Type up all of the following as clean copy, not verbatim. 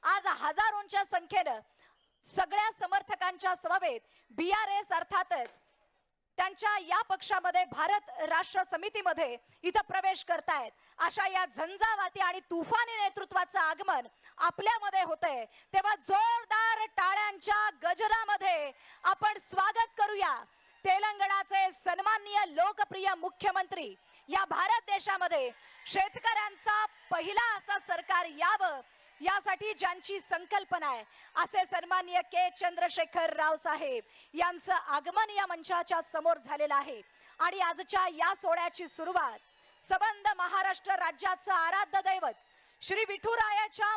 आज हजारोंच्या संख्येनं सगळ्या समर्थकांच्या समवेत BRS अर्थातच त्यांच्या या पक्षामध्ये भारत राष्ट्र समितीमध्ये इथं प्रवेश करतायत. अशा या झंझावाती आणि तुफानी नेतृत्वाचं आगमन आपल्यामध्ये होतंय, तेव्हा जोरदार टाळ्यांच्या गजरामध्ये आपण स्वागत करूया तेलंगणाचे सन्माननीय लोकप्रिय मुख्यमंत्री. या भारत देशामध्ये शेतकऱ्यांचा पहिला असा सरकार यावं यासाठी ज्यांची संकल्पना आहे असे सन्माननीय के चंद्रशेखर राव साहेब यांचं आगमन या मंचाच्या समोर झालेलं आहे. आणि आजच्या या सोहळ्याची सुरुवात सबंध महाराष्ट्र राज्याचं आराध्य दैवत श्री विठुरायाच्या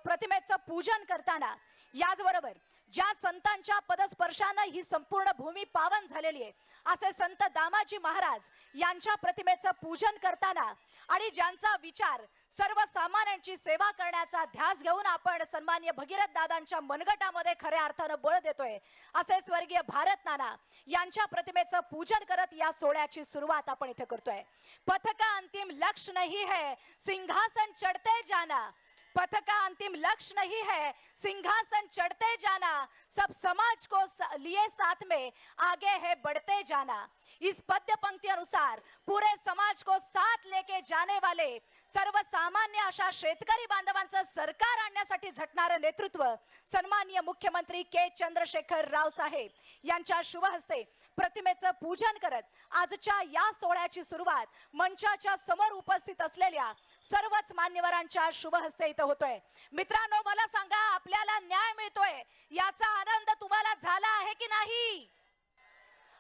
प्रतिमेचं पूजन करताना, याचबरोबर ज्या संतांच्या पदस्पर्शाने ही संपूर्ण भूमी पावन झालेली आहे असे संत दामाजी महाराज यांच्या प्रतिमेचं पूजन करताना आणि ज्यांचा विचार सर्वसामान्यांची सेवा करण्याचा ध्यास घेऊन आपण सन्माननीय भगीरथ दादांच्या मनगटामध्ये खऱ्या अर्थानं बळ देतोय असे स्वर्गीय भारत नाना यांच्या प्रतिमेचं पूजन करत या सोहळ्याची सुरुवात आपण इथे करतोय. पथ का अंतिम लक्ष्य नहीं है सिंहासन चढ़ते जाना, पथ का अंतिम लक्ष्य नहीं है सिंहासन चढ़ते जाना, सब समाज को लिए साथ में आगे है बढ़ते जाना. इस पद्य पंक्ति अनुसार पूरे समाज को साथ लेके जाने वाले सर्वसामान्य अशा शेतकरी बांधवांचं सरकार आणण्यासाठी झटणारं नेतृत्व सन्माननीय मुख्यमंत्री के चंद्रशेखर राव साहेब यांच्या शुभ हस्ते प्रतिमेचं पूजन करत आजच्या या सोहळ्याची सुरुवात मंचाच्या समोर उपस्थित असलेल्या सर्वच मान्यवरांच्या शुभ हस्ते इथं होतोय. मित्रांनो, मला सांगा, आपल्याला न्याय मिळतोय याचा आनंद तुम्हाला झाला आहे की नाही?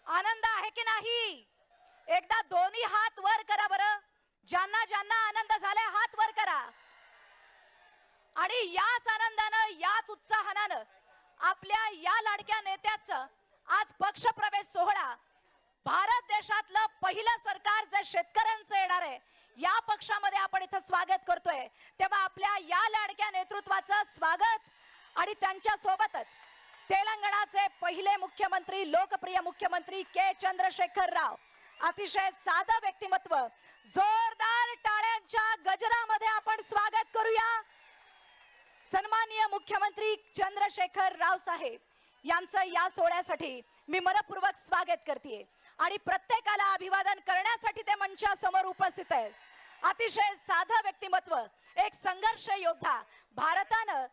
आनंद आहे की नाही? एकदा दोन्ही हात वर करा बरं. ज्यांना ज्यांना आनंद झालाय हात वर करा. आणि याच आनंदानं, याच उत्साहानं आपल्या या लाडक्या नेत्याचं आज पक्ष प्रवेश सोहळा, भारत देशातलं पहिलं सरकार जे शेतकऱ्यांचं येणार आहे या पक्षामध्ये आपण इथं स्वागत करतोय. तेव्हा आपल्या या लाडक्या नेतृत्वाचं स्वागत आणि त्यांच्या सोबतच तेलंगणाचे पहिले मुख्यमंत्री, लोकप्रिय मुख्यमंत्री के चंद्रशेखर राव, अतिशय साधं व्यक्तिमत्व, जोरदार टाळ्यांच्या गजरामध्ये आपण स्वागत करूया सन्माननीय मुख्यमंत्री चंद्रशेखर राव साहेब यांचं. या सोहळ्यासाठी मी मनपूर्वक स्वागत करते आणि प्रत्येकाला अभिवादन करण्यासाठी ते मंचासमोर उपस्थित आहेत. अतिशय साधं व्यक्तिमत्व, एक संघर्ष योद्धा. भारतानं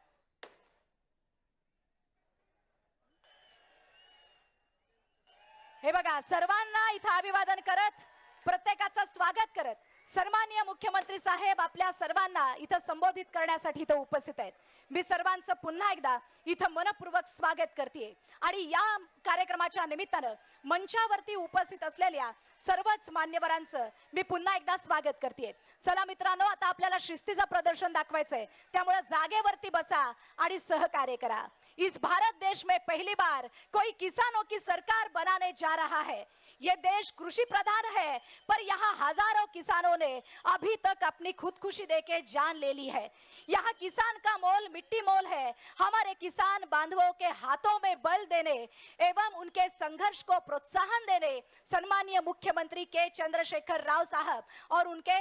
हे बघा, सर्वांना इथं अभिवादन करत, प्रत्येकाचं स्वागत करत सन्माननीय मुख्यमंत्री साहेब आपल्या सर्वांना इथं संबोधित करण्यासाठी इथं उपस्थित आहेत. मी सर्वांचं पुन्हा एकदा इथं मनपूर्वक स्वागत करते आणि या कार्यक्रमाच्या निमित्तानं मंचावरती उपस्थित असलेल्या सर्वच मान्यवरांचं मी पुन्हा एकदा स्वागत करते. चला मित्रांनो, आता आपल्याला शिस्तीचं प्रदर्शन दाखवायचंय, त्यामुळे जागेवरती बसा आणि सहकार्य करा. इस भारत देश में पहली बार कोई किसानों की सरकार बनाने जा रहा है. ये देश कृषि प्रधान है, पर यहाँ हजारों किसानों ने अभी तक अपनी खुदकुशी देके जान ले ली है. यहाँ किसान का मोल मिट्टी मोल है. हमारे किसान बांधवों के हाथों में बल देने एवं उनके संघर्ष को प्रोत्साहन देने सन्माननीय मुख्यमंत्री के चंद्रशेखर राव साहब और उनके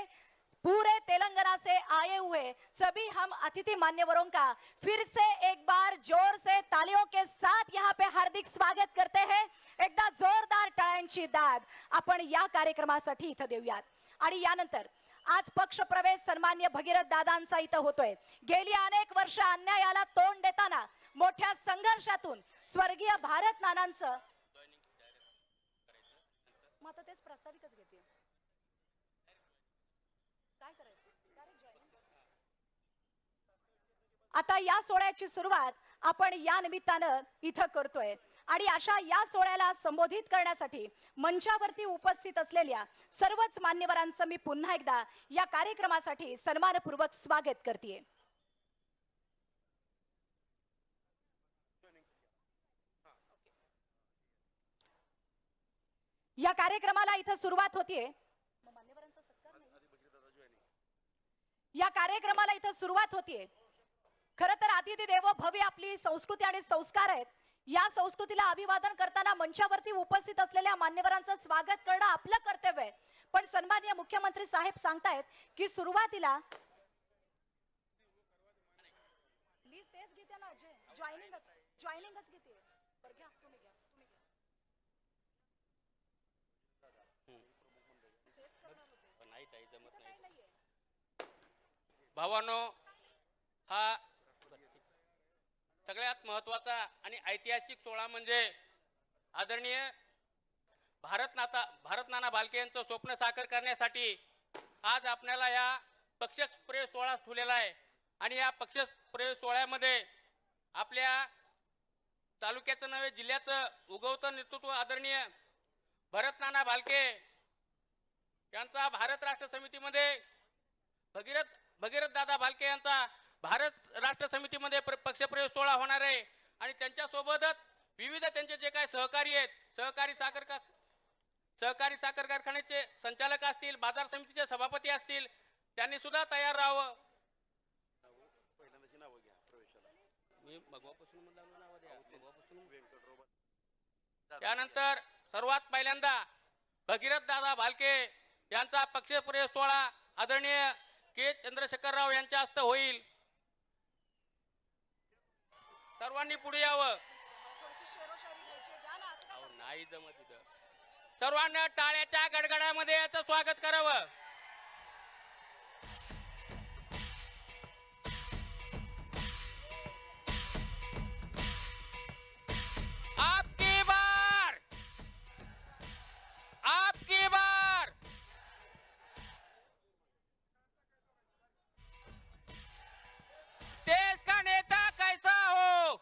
पूरे तेलंगाना से आए हुए सभी हम अतिथि मान्यवरों का फिर से एक बार जोर से तालियों के साथ यहाँ पे हार्दिक स्वागत करते हैं. एकदा जोरदार टाळ्यांची दाद आपण या कार्यक्रमासाठी इथं देऊयात. आणि यानंतर आज पक्ष प्रवेश सन्माननीय भगीरथ दादांचा इथं होतोय. गेली अनेक वर्ष अन्यायाला तोंड देताना मोठ्या संघर्षातून स्वर्गीय भारत नानांचं मग तेच प्रास्ताविकच घेते. काय करायचं? आता या सोहळ्याची सुरुवात आपण या निमित्तानं इथं करतोय आणि अशा या सोहळ्याला संबोधित करण्यासाठी मंचावरती उपस्थित असलेल्या सर्वच मान्यवरांचं मी पुन्हा एकदा या कार्यक्रमासाठी सन्मानपूर्वक स्वागत करते. या कार्यक्रमाला इथं सुरुवात होतीये. या कार्यक्रमाला इथं सुरुवात होतीये. खरं तर अतिथी देवो भव आपली संस्कृती आणि संस्कार आहेत. या संस्कृतीला अभिवादन करताना मंचावरती उपस्थित असलेल्या मान्यवरांचं स्वागत करणं आपलं कर्तव्य आहे. पण सन्माननीय मुख्यमंत्री साहेब सांगतायत की सुरुवातीला घेते ना अजय, जॉईनिंगच घेते. बरं घ्या, तुम्ही घ्या. तेच करणार होते. नाही ताई जमत इथं नाही. काही नाहीये. भावांनो, हा सगळ्यात महत्वाचा आणि ऐतिहासिक सोहळा म्हणजे आदरणीय भारत नाना भालके यांचं स्वप्न साकार करण्यासाठी आज आपल्याला या पक्ष प्रवेश सोहळा ठेवलेला आहे. आणि या पक्ष प्रवेश सोहळ्यामध्ये आपल्या तालुक्याचं नव्हे जिल्ह्याचं उगवतं नेतृत्व आदरणीय भरत नाना भालके यांचा भारत राष्ट्र समितीमध्ये भगीरथ दादा भालके यांचा भारत राष्ट्र समितीमध्ये पक्षप्रवेश सोहळा होणार आहे. आणि त्यांच्या सोबतच विविध त्यांचे जे काही सहकारी आहेत, सहकारी साखर कारखान्याचे संचालक असतील, बाजार समितीचे सभापती असतील, त्यांनी सुद्धा तयार राहावं. मी भगवापासून नाव द्या. त्यानंतर सर्वात पहिल्यांदा भगीरथ दादा भालके यांचा पक्षप्रवेश सोहळा आदरणीय के चंद्रशेखरराव यांच्या हस्ते होईल. सर्वांनी पुढे यावं. नाही जमत इथं. सर्वांना टाळ्याच्या गडगडामध्ये याचं स्वागत करावं. आपकी बार देश का नेता कैसा हो.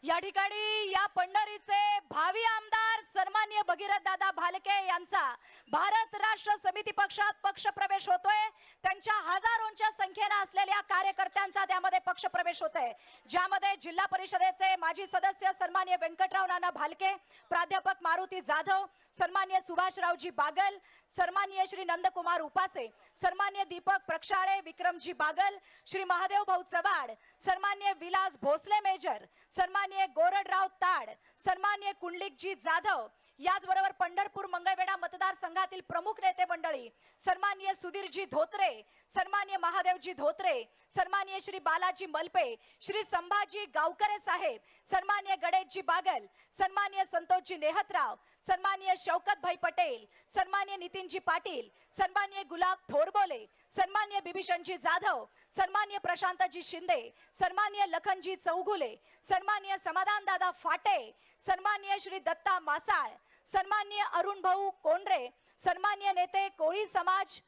या ठिकाणी या पंढरीचे भावी आमदार सन्माननीय भगीरथ दादा भालके यांचा भारत राष्ट्र समिती पक्षात पक्षप्रवेश होतोय. त्यांच्या हजारोंच्या संख्येने असलेल्या कार्यकर्त्यांचा त्यामध्ये पक्षप्रवेश होतोय, ज्यामध्ये जिल्हा परिषदेचे माजी सदस्य सन्माननीय व्यंकटराव नाना भालके, प्राध्यापक मारुती जाधव, सन्माननीय सुभाषरावजी बागल, सन्माननीय श्री नंदकुमार उपासे, सन्माननीय दीपक प्रक्षाळे, विक्रमजी बागल, श्री महादेव भाऊ चव्हाण, सन्माननीय विलास भोसले मेजर, सन्माननीय गोरडराव ताड, सन्माननीय कुंडलिकजी जाधव, याचबरोबर पंढरपूर मंगळवेढा मतदारसंघातील प्रमुख नेते मंडळी सन्माननीय सुधीरजी धोत्रे, सन्माननीय महादेवजी धोत्रे, सन्माननीय श्री बालाजी मलपे, श्री संभाजी गावकरे साहेब, सन्माननीय गणेशजी बागल, सन्माननीय संतोषजी नेहतराव, सन्माननीय शौकतभाई पटेल, सन्माननीय नितीनजी पाटील, सन्माननीय गुलाब थोरबोले, सन्माननीय बिभीषणजी जाधव, सन्माननीय प्रशांतजी शिंदे, सन्माननीय लखनजी चौगुले, सन्माननीय समाधान दादा फाटे, सन्माननीय श्री दत्ता मासाळ, सन्माननीय अरुण भाऊ कोंडरे, सन्माननीय नेते कोळी समाज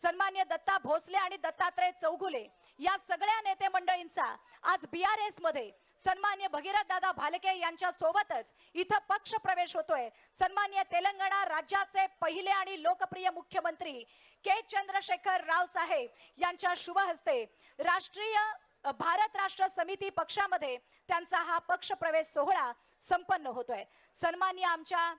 सन्माननीय दत्ता भोसले आणि दत्तात्रय चौगुले, या सगळ्या नेते मंडळींचा आज बीआरएस मध्ये सन्माननीय भगीरथ दादा भालके यांच्या सोबतच इथं पक्ष प्रवेश होतोय. सन्माननीय तेलंगणा राज्याचे पहिले आणि लोकप्रिय मुख्यमंत्री के चंद्रशेखर राव साहेब यांच्या शुभ हस्ते राष्ट्रीय भारत राष्ट्र समिती पक्षामध्ये त्यांचा हा पक्ष प्रवेश सोहळा संपन्न होतोय. सन्माननीय आमच्या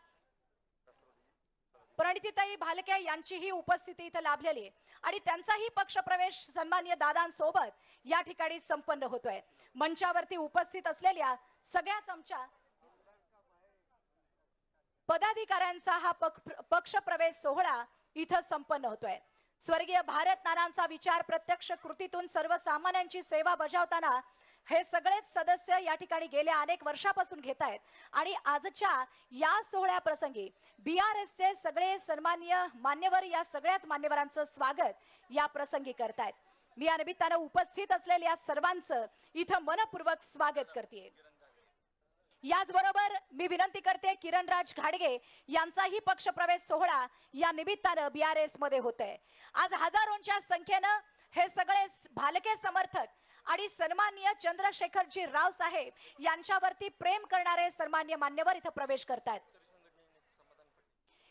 प्रणितीताई भालके यांचीही उपस्थिती इथं लाभलेली आहे आणि त्यांचाही पक्षप्रवेश सन्माननीय दादांसोबत या ठिकाणी संपन्न होतोय. मंचावरती उपस्थित असलेल्या सगळ्याच आमच्या पदाधिकाऱ्यांचा हा पक्षप्रवेश सोहळा इथं संपन्न होतोय. स्वर्गीय भारत नानांचा विचार प्रत्यक्ष कृतीतून सर्वसामान्यांची सेवा बजावताना हे सगळेच सदस्य या ठिकाणी गेल्या अनेक वर्षापासून घेत आहेत आणि आजच्या या सोहळ्याप्रसंगी बीआरएसचे सगळे सन्माननीय मान्यवर या सगळ्याच मान्यवरांचं स्वागत या प्रसंगी करतायत. मी या निमित्तानं उपस्थित असलेल्या सर्वांचं इथं मनपूर्वक स्वागत करते. याचबरोबर मी विनंती करते किरणराज घाडगे यांचाही पक्षप्रवेश सोहळा या निमित्तानं बीआरएस मध्ये होतोय. आज हजारोंच्या संख्येनं हे सगळे भालके समर्थक आणि सन्माननीय चंद्रशेखरजी राव साहेब यांच्यावरती प्रेम करणारे सन्माननीय मान्यवर इथं प्रवेश करतात.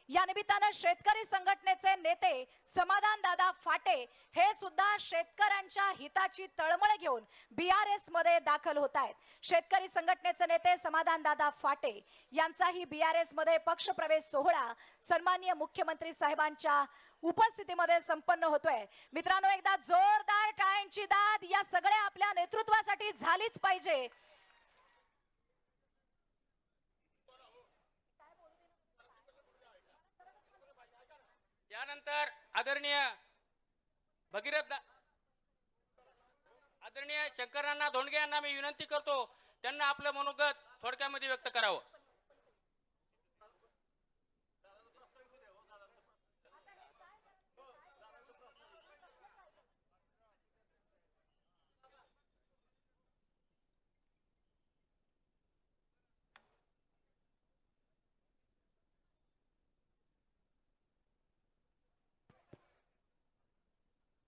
या निमित्तानं शेतकरी संघटनेचे नेते समाधान दादा फाटे हे सुद्धा शेतकऱ्यांच्या हिताची तळमळ घेऊन बीआरएस मध्ये दाखल होत आहेत. शेतकरी संघटनेचे नेते समाधान दादा फाटे यांचाही बीआरएस मध्ये पक्षप्रवेश सोहळा सन्माननीय मुख्यमंत्री साहेबांच्या उपस्थितीमध्ये संपन्न होतोय. मित्रांनो, एकदा जोरदार टाळ्यांची दाद या सगळ्या आपल्या नेतृत्वासाठी झालीच पाहिजे. यानंतर आदरणीय भगीरथ आदरणीय शंकरांना धोंडगे यांना मी विनंती करतो, त्यांना आपलं मनोगत थोडक्यामध्ये व्यक्त करावं.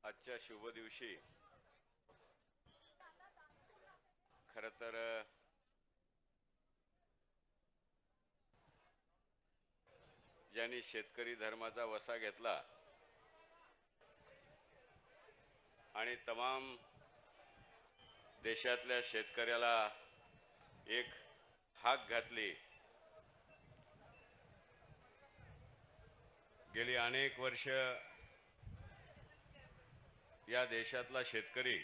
आजच्या शुभ दिवशी खरं तर ज्यांनी शेतकरी धर्माचा वसा घेतला आणि तमाम देशातल्या शेतकऱ्याला एक हाक घातली, गेली अनेक वर्ष या देशातला शेतकरी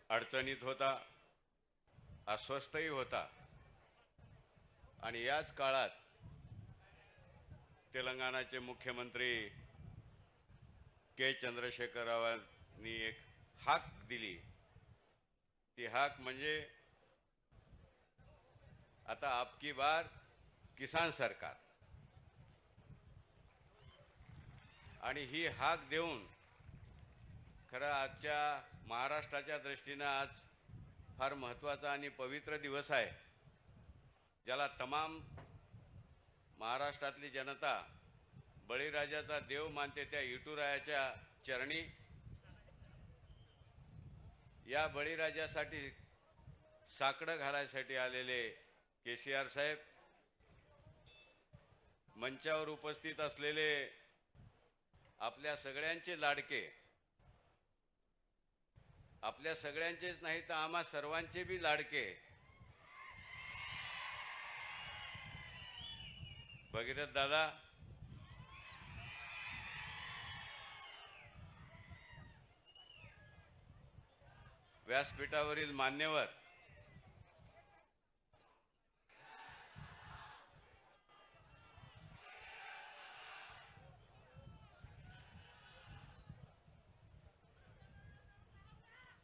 अडचणीत होता, अस्वस्थही होता आणि याच काळात तेलंगणाचे मुख्यमंत्री के. चंद्रशेखर रावांनी एक हाक दिली. ती हाक म्हणजे आता आपकी बार किसान सरकार. आणि ही हाक देऊन खरं आजच्या महाराष्ट्राच्या दृष्टीने आज फार महत्त्वाचा आणि पवित्र दिवस आहे, ज्याला तमाम महाराष्ट्रातली जनता बळीराजाचा देव मानते. त्या विठुरायाच्या चरणी या बळीराजासाठी साकडं घालायसाठी आलेले केसीआर साहेब, मंचावर उपस्थित असलेले आपल्या सगळ्यांचे लाडके, आपल्या सगळ्यांचेच नाही तर आम्हा सर्वांचे बी लाडके भगीरथ दादा, व्यासपीठावरील मान्यवर,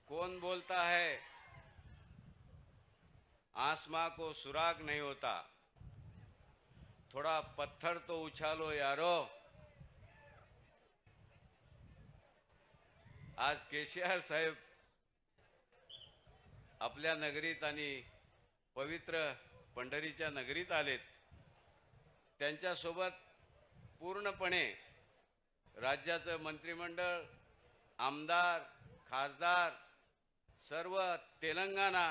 कौन बोलता है आसमां को सुराग नहीं होता, थोड़ा पत्थर तो उछालो यारो. आज केसीआर साहेब आपल्या नगरीत आणि पवित्र पंढरीच्या नगरीत आलेत. त्यांच्यासोबत पूर्णपणे राज्याचं मंत्रिमंडळ, आमदार, खासदार, सर्व तेलंगणा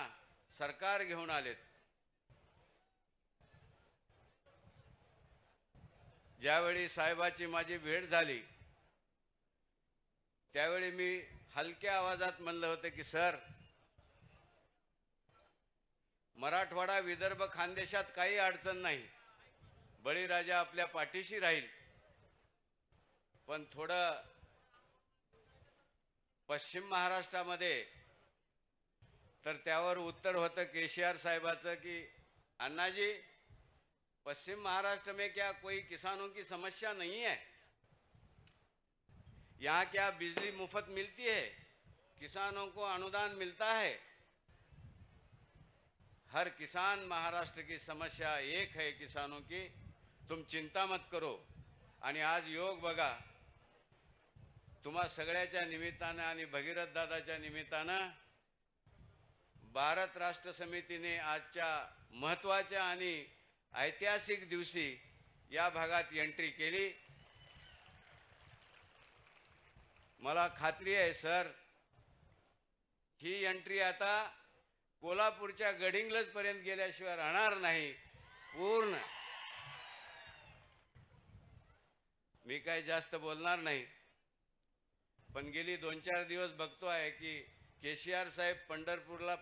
सरकार घेऊन आलेत. ज्यावेळी साहेबाची माझी भेट झाली त्यावेळी मी हलक्या आवाजात म्हणलं होतं की सर, मराठवाडा, विदर्भ, खानदेशात काही अडचण नाही, बळीराजा आपल्या पाठीशी राहील, पण थोडं पश्चिम महाराष्ट्रामध्ये. तर त्यावर उत्तर होतं केसीआर साहेबाचं की अन्ना जी, पश्चिम महाराष्ट्र में क्या कोई किसानों की समस्या नहीं है? यहाँ क्या बिजली मुफ्त मिलती है? किसानों को अनुदान मिलता है? हर किसान महाराष्ट्र की समस्या एक है किसानों की, तुम चिंता मत करो. आणि आज योग बघा, तुम्हा सगळ्याच्या निमित्तानं आणि भगीरथ दादाच्या निमित्तानं भारत राष्ट्र समितीने आजच्या महत्त्वाच्या आणि ऐतिहासिक दिवशी या भागात एंट्री केली. मला खात्री आहे सर, ही एंट्री आता कोल्हापूरच्या गडिंग्लज पर्यंत गेल्याशिवाय राहणार नाही. पूर्ण मी काही जास्त बोलणार नाही, पण गेली 2-4 दिवस बघतो आहे की केसीआर साहेब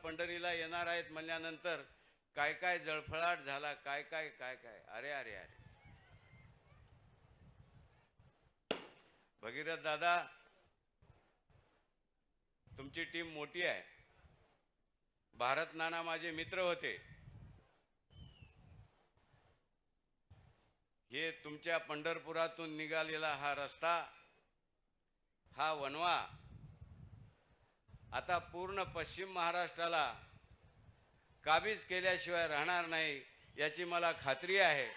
पंढरीला येणार आहेत म्हणल्यानंतर काय काय जळफळाट झाला, काय काय काय काय. अरे अरे अरे भगीरथ दादा, तुमची टीम मोठी आहे. भारत नाना माझे मित्र होते. हे तुमच्या पंढरपुरातून निघालेला हा रस्ता, हा वनवा आता पूर्ण पश्चिम महाराष्ट्राला काबीज केल्याशिवाय राहणार नाही याची मला खात्री आहे.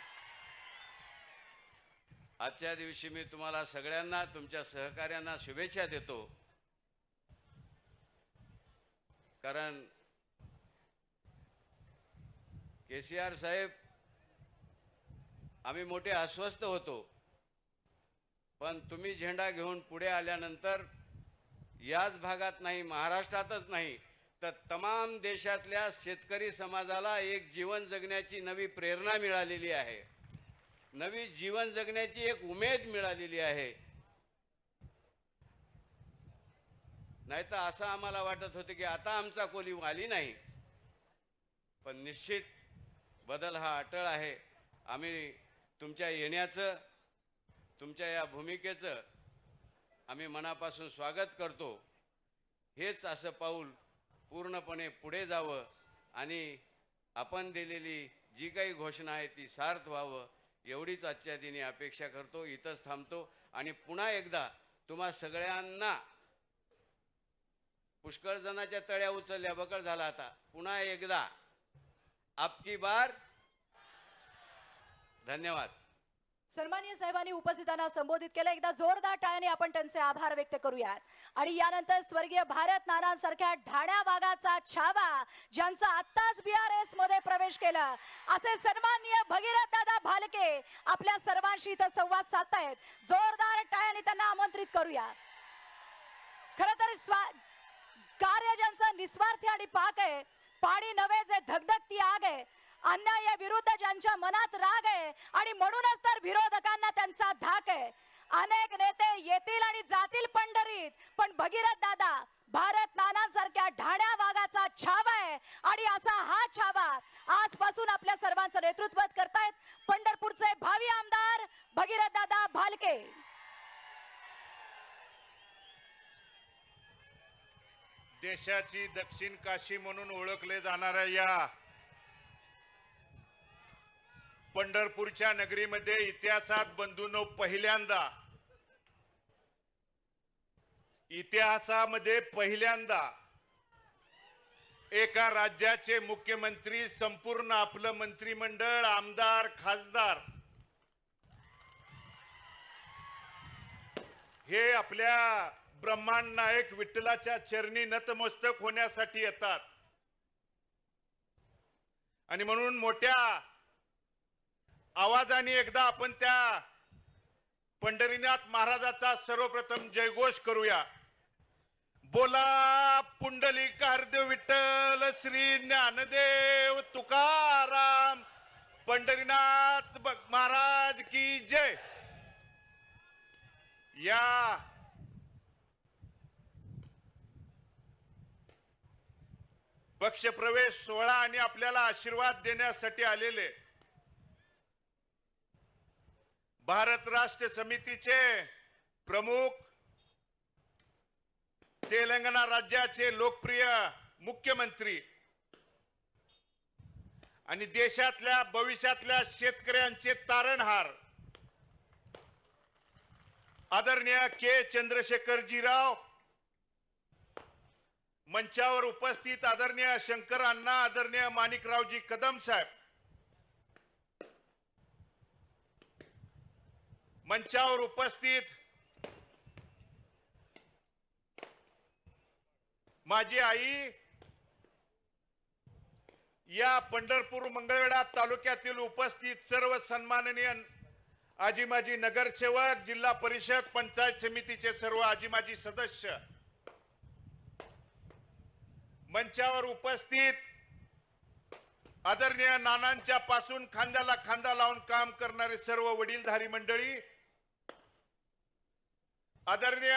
आजच्या दिवशी मी तुम्हाला सगळ्यांना, तुमच्या सहकार्यांना शुभेच्छा देतो. कारण केसीआर साहेब, आम्ही मोठे अस्वस्थ होतो, पण तुम्ही झेंडा घेऊन पुढे आल्यानंतर याच भागात नाही, महाराष्ट्रातच नाही तर तमाम देशातल्या शेतकरी समाजाला एक जीवन जगण्याची नवी प्रेरणा मिळालेली आहे, नवी जीवन जगण्याची एक उमेद मिळालेली आहे. नाहीतर असं आम्हाला वाटत होतं की आता आमचा कोली वाली नाही, पण निश्चित बदल हा अटळ आहे. आम्ही तुमच्या येण्याचं, तुमच्या या भूमिकेचं आम्ही मनापासून स्वागत करतो. हेच असं पाऊल पूर्णपणे पुढे जावं आणि आपण दिलेली जी काही घोषणा आहे ती सार्थ व्हावं एवढीच आजच्या दिनी अपेक्षा करतो. इथंच थांबतो आणि पुन्हा एकदा तुम्हा सगळ्यांना, पुष्कळ जणांच्या तळ्या उचलल्या, बकळ झाला, आता पुन्हा एकदा आपकी बार. धन्यवाद. सन्माननीय साहेबांनी उपस्थितांना संबोधित केलं. एकदा जोरदार टाळ्याने आपण त्यांचे आभार व्यक्त करूयात. आणि यानंतर स्वर्गीय भारत नानांसारख्या ढाण्या वाघाचा छावा ज्यांचा आत्ताच BRS मध्ये प्रवेश केला, असे सन्माननीय भगीरथ दादा भालके आपल्या सर्वांशी इथं संवाद साधतायत. जोरदार टाळ्याने त्यांना आमंत्रित करूया. खरं तर कार्य ज्यांचं निस्वार्थी आणि पाक आहे, पाणी नव्हे जे धगधगती आग आहे, अन्याया विरुद्ध ज्यांच्या मनात राग आहे आणि म्हणूनच तर विरोधकांना त्यांचा धाक आहे. अनेक नेते येतील आणि जातील पंढरीत, पण भगीरथ दादा भारत नानांसारख्या ढाण्या वाघाचा छावा आहे आणि असा हा छावा आजपासून आपल्या सर्वांचं नेतृत्व करतायत पंढरपूरचे भावी आमदार भगीरथ दादा भालके. देशाची दक्षिण काशी म्हणून ओळखले जाणाऱ्या या पंढरपूरच्या नगरीमध्ये इतिहासात बंधूंनो पहिल्यांदा एका राज्याचे मुख्यमंत्री, संपूर्ण आपलं मंत्रिमंडळ, आमदार, खासदार हे आपल्या ब्रह्मांड नायक विठ्ठलाच्या चरणी नतमस्तक होण्यासाठी येतात. आणि म्हणून मोठ्या आवाजाने एकदा आपण त्या पंढरीनाथ महाराजाचा सर्वप्रथम जयघोष करूया. बोला पुंडलिकार्ध विठ्ठल श्री ज्ञानदेव तुकाराम पंढरीनाथ महाराज की जय. या पक्षप्रवेश सोहळा आणि आपल्याला आशीर्वाद देण्यासाठी आलेले भारत राष्ट्र समितीचे प्रमुख, तेलंगणा राज्याचे लोकप्रिय मुख्यमंत्री आणि देशातल्या भविष्यातल्या शेतकऱ्यांचे तारणहार आदरणीय के. चंद्रशेखरजी राव, मंचावर उपस्थित आदरणीय शंकर अण्णा, आदरणीय माणिकरावजी कदम साहेब, मंचावर उपस्थित माझी आई, या पंढरपूर मंगळवेढा तालुक्यातील उपस्थित सर्व सन्माननीय आजी माजी नगरसेवक, जिल्हा परिषद, पंचायत समितीचे सर्व आजी माजी सदस्य, मंचावर उपस्थित आदरणीय नानांच्या पासून खांद्याला खांदा लावून काम करणारे सर्व वडीलधारी मंडळी, आदरणीय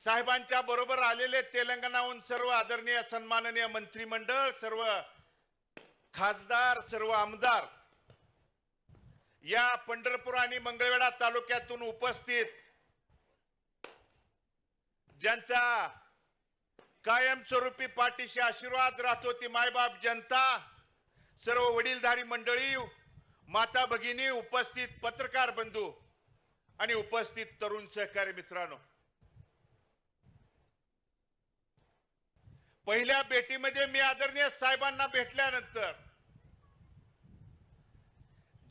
साहेबांच्या बरोबर आलेले तेलंगणाहून सर्व आदरणीय सन्माननीय मंत्रिमंडळ, सर्व खासदार, सर्व आमदार, या पंढरपूर आणि मंगळवेढा तालुक्यातून उपस्थित ज्यांचा कायमस्वरूपी पाठीशी आशीर्वाद राहतो ती मायबाप जनता, सर्व वडीलधारी मंडळी, माता भगिनी, उपस्थित पत्रकार बंधू आणि उपस्थित तरुण सहकारी मित्रांनो, पहिल्या भेटीमध्ये मी आदरणीय साहेबांना भेटल्यानंतर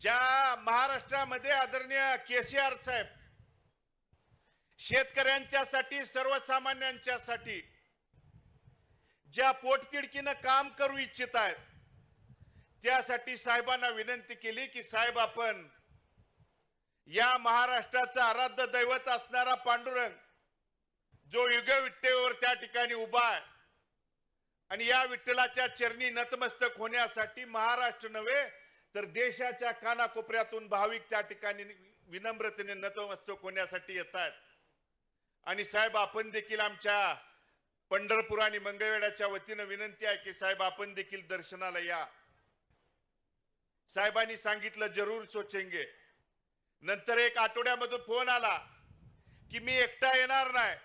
ज्या महाराष्ट्रामध्ये आदरणीय केसीआर साहेब शेतकऱ्यांच्यासाठी, सर्वसामान्यांच्यासाठी ज्या पोटतिडकीनं काम करू इच्छित आहेत, त्यासाठी साहेबांना विनंती केली की साहेब, आपण या महाराष्ट्राचा आराध्य दैवत असणारा पांडुरंग जो युगविठ्ठेवर त्या ठिकाणी उभा आहे आणि या विठ्ठलाच्या चरणी नतमस्तक होण्यासाठी महाराष्ट्र नव्हे तर देशाच्या कानाकोपऱ्यातून भाविक त्या ठिकाणी विनम्रतेने नतमस्तक होण्यासाठी येत आहेत. आणि साहेब, आपण देखील आमच्या पंढरपूर आणि मंगळवेढ्याच्या वतीनं विनंती आहे की साहेब, आपण देखील दर्शनाला या. साहेबांनी सांगितलं जरूर सोचेंगे. नंतर एक आठवड्यामधून फोन आला की मी एकटा येणार नाही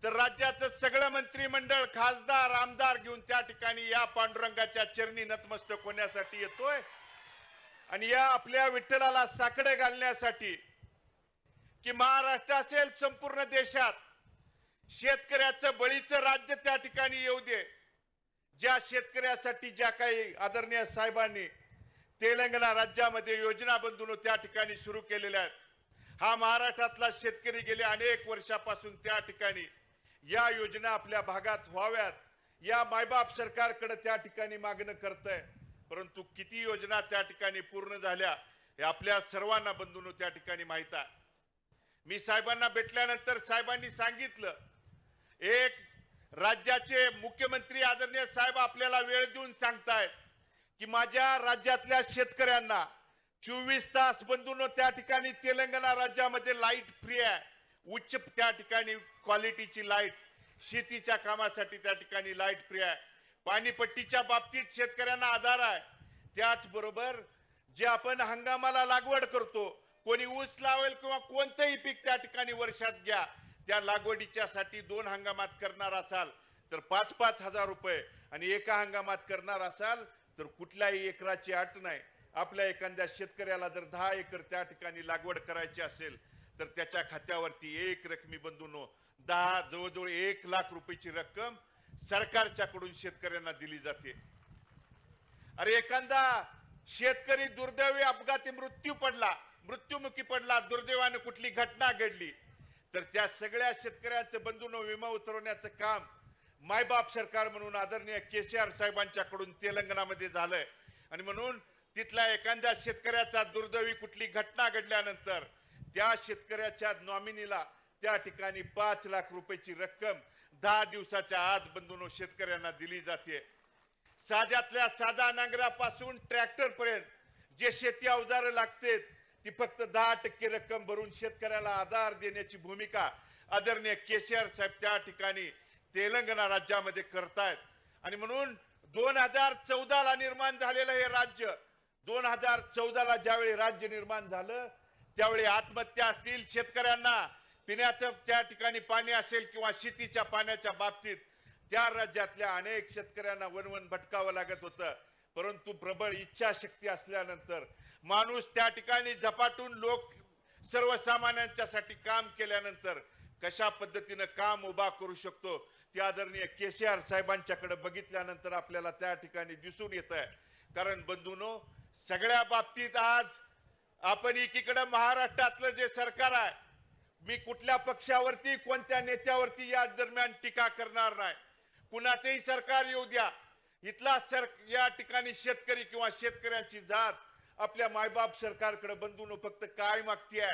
तर राज्याचं सगळं मंत्रिमंडळ, खासदार, आमदार घेऊन त्या ठिकाणी या पांडुरंगाच्या चरणी नतमस्तक होण्यासाठी येतोय आणि या आपल्या विठ्ठलाला साकडे घालण्यासाठी की महाराष्ट्र असेल संपूर्ण देशात शेतकऱ्याचं बळीचं राज्य त्या ठिकाणी येऊ दे. ज्या शेतकऱ्यासाठी ज्या काही आदरणीय साहेबांनी तेलंगणा राज्यामध्ये योजना बंधून त्या ठिकाणी सुरू केलेल्या आहेत, हा महाराष्ट्रातला शेतकरी गेले अनेक वर्षापासून त्या ठिकाणी या योजना आपल्या भागात व्हाव्यात या मायबाप सरकारकडे त्या ठिकाणी मागणं करतंय. परंतु किती योजना त्या ठिकाणी पूर्ण झाल्या हे आपल्या सर्वांना बंधूंनो त्या ठिकाणी माहित आहे. मी साहेबांना भेटल्यानंतर साहेबांनी सांगितलं, एक राज्याचे मुख्यमंत्री आदरणीय साहेब आपल्याला वेळ देऊन सांगतायत की माझ्या राज्यातल्या शेतकऱ्यांना 24 तास बंधूंनो त्या ठिकाणी तेलंगणा राज्यामध्ये लाईट फ्री आहे. उच्च त्या ठिकाणी क्वालिटीची लाईट, शेतीच्या कामासाठी त्या ठिकाणी लाईट फ्री आहे. पाणीपट्टीच्या बाबतीत शेतकऱ्यांना आधार आहे. त्याचबरोबर जे आपण हंगामाला लागवड करतो, कोणी ऊस लावेल किंवा कोणतेही पीक त्या ठिकाणी वर्षात घ्या, त्या लागवडीच्या साठी 2 हंगामात करणार असाल तर 5-5 हजार रुपये आणि एका हंगामात करणार असाल तर कुठल्याही एकराची अट नाही. आपल्या एखाद्या शेतकऱ्याला जर 10 एकर त्या ठिकाणी लागवड करायची असेल तर त्याच्या खात्यावरती एक रकमी बंधूंनो जवळजवळ 1 लाख रुपयाची रक्कम सरकारच्याकडून शेतकऱ्यांना दिली जाते. अरे एखादा शेतकरी दुर्दैवी अपघाती मृत्युमुखी पडला, दुर्दैवाने कुठली घटना घडली तर त्या सगळ्या शेतकऱ्यांचं बंधूंनो विमा उतरवण्याचं काम मायबाप सरकार म्हणून आदरणीय केसीआर साहेबांच्याकडून तेलंगणामध्ये झालंय. आणि म्हणून तिथल्या एखाद्या शेतकऱ्याचा दुर्दैवी कुठली घटना घडल्यानंतर त्या शेतकऱ्याच्या नॉमिनीला त्या ठिकाणी 5 लाख रुपयाची रक्कम 10 दिवसाच्या आत बंधूंनो शेतकऱ्यांना दिली जाते. साध्यातल्या साधा नांगरापासून ट्रॅक्टर पर्यंत जे शेती अवजारं लागतात ती फक्त 10% रक्कम भरून शेतकऱ्याला आधार देण्याची भूमिका आदरणीय केसीआर साहेब त्या ठिकाणी तेलंगणा राज्यामध्ये करतायत. आणि म्हणून 2014ला निर्माण झालेलं हे राज्य, 2014ला ज्यावेळी राज्य निर्माण झालं त्यावेळी आत्महत्या असतील, शेतकऱ्यांना पिण्याचं त्या ठिकाणी पाणी असेल किंवा शेतीच्या पाण्याच्या बाबतीत त्या राज्यातल्या अनेक शेतकऱ्यांना वनवन भटकावं लागत होतं. परंतु प्रबळ इच्छाशक्ती असल्यानंतर माणूस त्या ठिकाणी झपाटून लोक सर्वसामान्यांच्यासाठी काम केल्यानंतर कशा पद्धतीनं काम उभा करू शकतो ते आदरणीय केसीआर साहेबांच्याकडे बघितल्यानंतर आपल्याला त्या ठिकाणी दिसून येत आहे. कारण बंधूंनो सगळ्या बाबतीत आज आपण एकीकडे महाराष्ट्रातलं जे सरकार आहे, मी कुठल्या पक्षावरती कोणत्या नेत्यावरती या दरम्यान टीका करणार नाही. कुणाचेही सरकार येऊ द्या, इथला या ठिकाणी शेतकरी किंवा शेतकऱ्यांची जात आपल्या मायबाप सरकारकडे बंधूंनो फक्त काय मागतीये,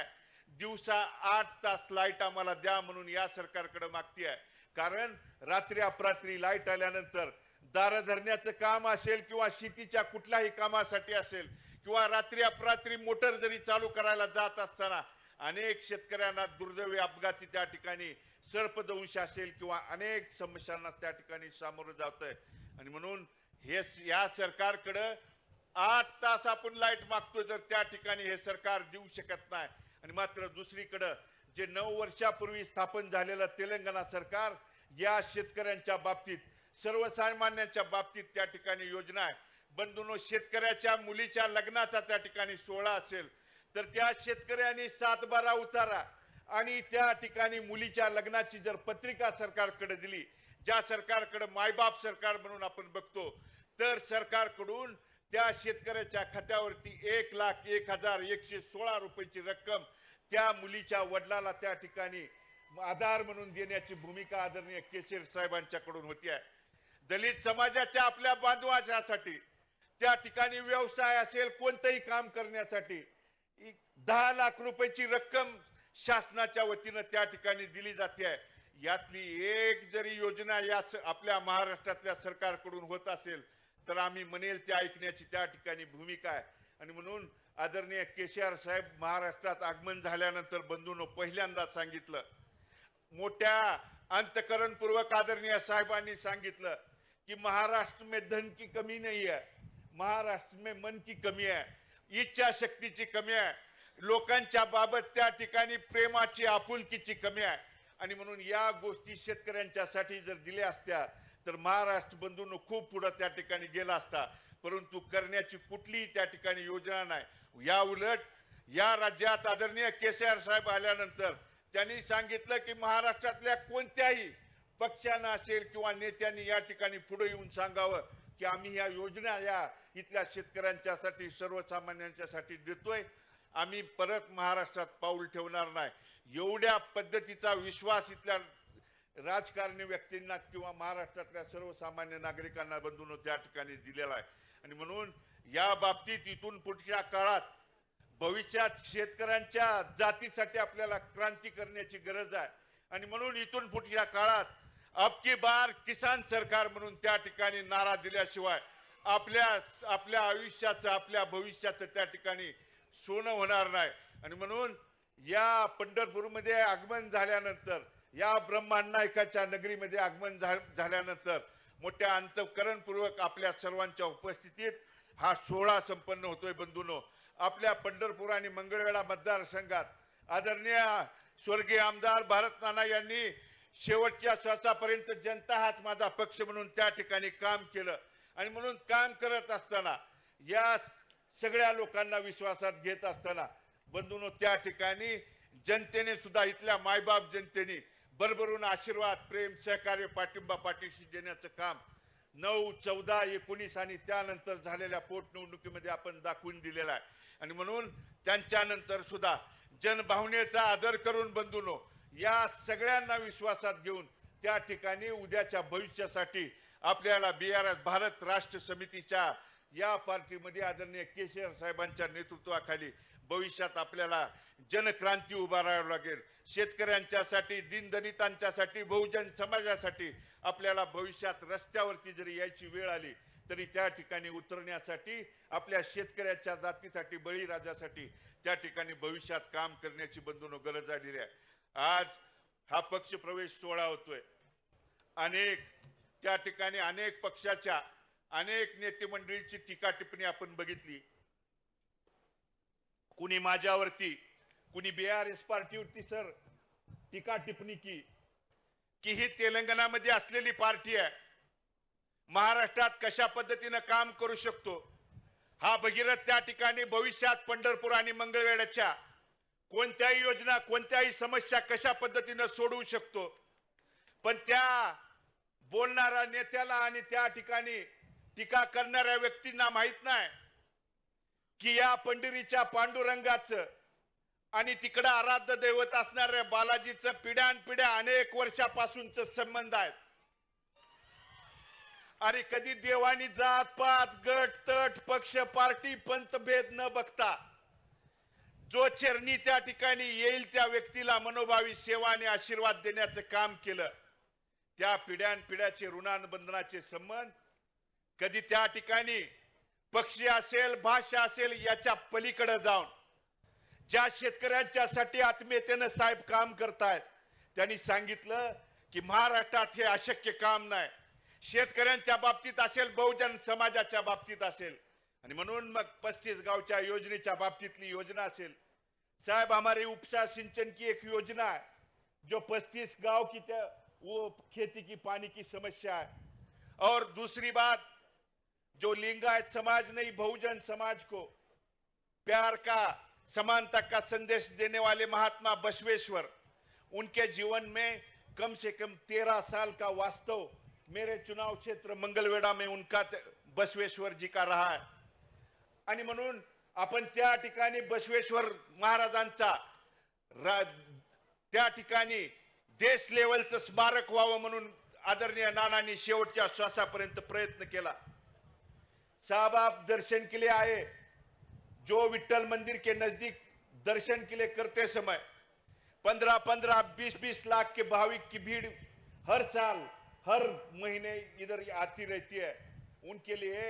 दिवसा 8 तास लाईट आम्हाला द्या म्हणून या सरकारकडे मागतीये. कारण रात्री अपरात्री लाईट आल्यानंतर दार धरण्याचं काम असेल किंवा शेतीच्या कुठल्याही कामासाठी असेल किंवा रात्री अपरात्री मोटर जरी चालू करायला जात असताना अनेक शेतकऱ्यांना दुर्दैवी अपघाती त्या ठिकाणी सर्पदंश असेल किंवा अनेक समस्यांना त्या ठिकाणी सामोरं जातंय. आणि म्हणून हे या सरकारकडे 8 तास आपण लाईट मागतोय तर त्या ठिकाणी हे सरकार देऊ शकत नाही. आणि मात्र दुसरीकडे जे 9 वर्षापूर्वी स्थापन झालेलं तेलंगणा सरकार या शेतकऱ्यांच्या बाबतीत सर्वसामान्यांच्या बाबतीत त्या ठिकाणी योजना आहे. बंधूंनो, शेतकऱ्याच्या मुलीच्या लग्नाचा त्या ठिकाणी सोहळा असेल तर त्या शेतकऱ्यांनी 7/12 उतारा आणि त्या ठिकाणी मुलीच्या लग्नाची जर पत्रिका सरकारकडे दिली, ज्या सरकारकडे मायबाप सरकार म्हणून आपण बघतो, तर सरकारकडून त्या शेतकऱ्याच्या खात्यावरती 1,01,116 रुपयाची रक्कम त्या मुलीच्या वडिलाला त्या ठिकाणी आधार म्हणून देण्याची भूमिका आदरणीय केसर साहेबांच्याकडून होती आहे. दलित समाजाच्या आपल्या बांधवांसाठी त्या ठिकाणी व्यवसाय असेल, कोणतेही काम करण्यासाठी 10 लाख रुपयाची रक्कम शासनाच्या वतीनं त्या ठिकाणी दिली जाते आहे. यातली एक जरी योजना या आपल्या महाराष्ट्रातल्या सरकारकडून होत असेल तर आम्ही म्हणेल ते ऐकण्याची त्या ठिकाणी भूमिका आहे. आणि म्हणून आदरणीय केसीआर साहेब महाराष्ट्रात आगमन झाल्यानंतर बंधूंनो पहिल्यांदा सांगितलं, मोठ्या अंतकरणपूर्वक आदरणीय साहेबांनी सांगितलं कि महाराष्ट्र में धन की कमी नहीं है, महाराष्ट्र में मन की कमी है, इच्छा शक्तीची कमी आहे, लोकांच्या बाबत त्या ठिकाणी प्रेमाची आपुलकीची कमी आहे. आणि म्हणून या गोष्टी शेतकऱ्यांच्यासाठी जर दिल्या असत्या तर महाराष्ट्र बंधूंनो खूप पुढे त्या ठिकाणी गेला असता. परंतु करण्याची कुठलीही त्या ठिकाणी योजना नाही. या उलट या राज्यात आदरणीय केसीआर साहेब आल्यानंतर त्यांनी सांगितलं की महाराष्ट्रातल्या कोणत्याही पक्षानं असेल किंवा नेत्यांनी या ठिकाणी पुढे येऊन सांगावं की आम्ही या योजना या इथल्या शेतकऱ्यांच्यासाठी सर्वसामान्यांच्यासाठी देतोय, आम्ही परत महाराष्ट्रात पाऊल ठेवणार नाही. एवढ्या पद्धतीचा विश्वास इथल्या राजकारणी व्यक्तींना किंवा महाराष्ट्रातल्या सर्वसामान्य नागरिकांना बंधूंनो त्या ठिकाणी दिलेला आहे. आणि म्हणून या बाबतीत इथून पुढच्या काळात भविष्यात शेतकऱ्यांच्या जातीसाठी आपल्याला क्रांती करण्याची गरज आहे. आणि म्हणून इथून पुढच्या काळात अब की बार किसान सरकार म्हणून त्या ठिकाणी नारा दिल्याशिवाय आपल्या आयुष्याचं आपल्या भविष्याचं त्या ठिकाणी सोनं होणार नाही. आणि म्हणून या पंढरपूरमध्ये आगमन झाल्यानंतर, या ब्रह्मांड नायकाच्या नगरीमध्ये आगमन झाल्यानंतर मोठ्या अंतःकरणपूर्वक आपल्या सर्वांच्या उपस्थितीत हा सोहळा संपन्न होतोय. बंधूंनो, आपल्या पंढरपूर आणि मंगळवेढा मतदारसंघात आदरणीय स्वर्गीय आमदार भारत नाना यांनी शेवटच्या श्वासापर्यंत जनता हाच माझा पक्ष म्हणून त्या ठिकाणी काम केलं. आणि म्हणून काम करत असताना या सगळ्या लोकांना विश्वासात घेत असताना बंधूंनो त्या ठिकाणी जनतेने सुद्धा, इथल्या मायबाप जनतेने भरभरून आशीर्वाद, प्रेम, सहकार्य, पाठिंबा पाठीशी देण्याचं काम 9, 14, 19 आणि त्यानंतर झालेल्या पोटनिवडणुकीमध्ये आपण दाखवून दिलेला आहे. आणि म्हणून त्यांच्यानंतर सुद्धा जनभावनेचा आदर करून बंधूंनो या सगळ्यांना विश्वासात घेऊन त्या ठिकाणी उद्याच्या भविष्यासाठी आपल्याला BRS भारत राष्ट्र समितीच्या या पार्टीमध्ये आदरणीय केसीआर साहेबांच्या नेतृत्वाखाली भविष्यात आपल्याला जनक्रांती उभारावी लागेल. शेतकऱ्यांच्यासाठी, दीनदलितांच्यासाठी, बहुजन समाजासाठी आपल्याला भविष्यात रस्त्यावरती जरी यायची वेळ आली तरी त्या ठिकाणी उतरण्यासाठी, आपल्या शेतकऱ्याच्या जातीसाठी, बळीराजासाठी त्या ठिकाणी भविष्यात काम करण्याची बंधूंनो गरज आलेली आहे. आज हा पक्ष प्रवेश सोहळा होतोय. त्या ठिकाणी अनेक पक्षाच्या अनेक नेते मंडळीची टीका टिप्पणी आपण बघितली. कुणी माझ्यावरती, कुणी BRS पार्टीवरती सर टीका टिप्पणी की ही तेलंगणामध्ये असलेली पार्टी आहे, महाराष्ट्रात कशा पद्धतीने काम करू शकतो, हा भगीरथ त्या ठिकाणी भविष्यात पंढरपूर आणि मंगळवेढ्याच्या कोणत्याही योजना, कोणत्याही समस्या कशा पद्धतीने सोडवू शकतो. पण त्या बोलणाऱ्या नेत्याला आणि त्या ठिकाणी टीका करणाऱ्या व्यक्तींना माहित नाही की या पंढरीच्या पांडुरंगाचं आणि तिकडे आराध्य दैवत असणाऱ्या बालाजीचं पिढ्यानपिढ्या अनेक वर्षापासूनच संबंध आहेत. आणि कधी देवानी जात पात, गट तट, पक्ष पार्टी पंचभेद न बघता जो चरणी त्या ठिकाणी येईल त्या व्यक्तीला मनोभावी सेवा आणि आशीर्वाद देण्याचं काम केलं. त्या पिढ्यानपिढ्याचे ऋणानुबंधनाचे संबंध कधी त्या ठिकाणी पक्ष असेल, भाषा असेल याच्या पलीकडे जाऊन ज्या शेतकऱ्यांच्यासाठी आत्मीयतेने साहेब काम करतायत त्यांनी सांगितलं की महाराष्ट्रात हे अशक्य काम नाही. शेतकऱ्यांच्या बाबतीत असेल, बहुजन समाजाच्या बाबतीत असेल, आणि म्हणून मग 35 गावच्या योजनेच्या बाबतीतली योजना असेल. साहब, हमारे उपसा सिंचन की एक योजना है जो 35 गांव की वो खेती की पानी की समस्या है. और दूसरी बात, जो लिंगायत समाज नहीं बहुजन समाज को प्यार का समानता का संदेश देने वाले महात्मा बसवेश्वर, उनके जीवन में कम से कम 13 साल का वास्तव मेरे चुनाव क्षेत्र मंगलवेढा में उनका बसवेश्वर जी का रहा है. आणि म्हणून आपण त्या ठिकाणी बसवेश्वर महाराजांचा त्या ठिकाणी देश लेवलचं स्मारक व्हावं म्हणून आदरणीय नानांनी शेवटच्या श्वासापर्यंत प्रयत्न केला. साहब आप दर्शन के लिए आए, जो विट्ठल मंदिर के नजदीक दर्शन के लिए करते समय 15-15, 20-20 लाख के भाविक की भीड़ हर साल हर महीने इधर आती रहती है. उनके लिए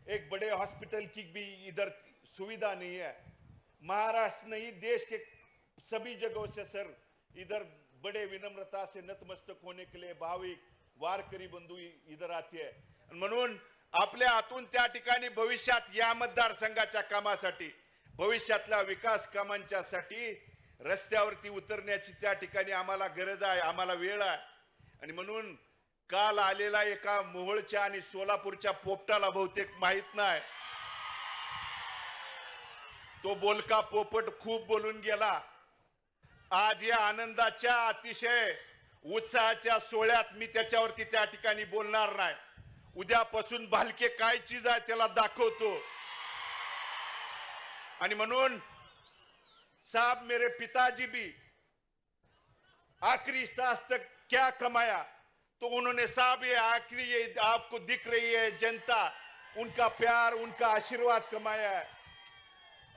एक बड़े हॉस्पिटल की भी इधर सुविधा नहीं है. महाराष्ट्र नहीं देश के सभी जगहों से सर इधर बड़े विनम्रता से नतमस्तक होने के लिए भाविक वारकरी बंधू इधर आते हैं. म्हणून आपल्या हातून त्या ठिकाणी भविष्यात या मतदारसंघाच्या कामासाठी भविष्यातल्या विकास कामांच्यासाठी रस्त्यावरती उतरण्याची त्या ठिकाणी आम्हाला गरज आहे, आम्हाला वेळ आहे. आणि म्हणून काल आलेला एका मोहोळच्या आणि सोलापूरच्या पोपटाला बहुतेक माहित नाही, तो बोलका पोपट खूप बोलून गेला. आज या आनंदाच्या अतिशय उत्साहाच्या सोहळ्यात मी त्याच्यावरती त्या ठिकाणी बोलणार नाही. उद्यापासून भालके काय चीज आहे त्याला दाखवतो. आणि म्हणून साहब मेरे पिताजी भी आखिरी सांस तक क्या कमाया, तो उन्होंने साहब ये आखिरी ये आपको दिख रही है जनता, उनका प्यार उनका आशीर्वाद कमाया है.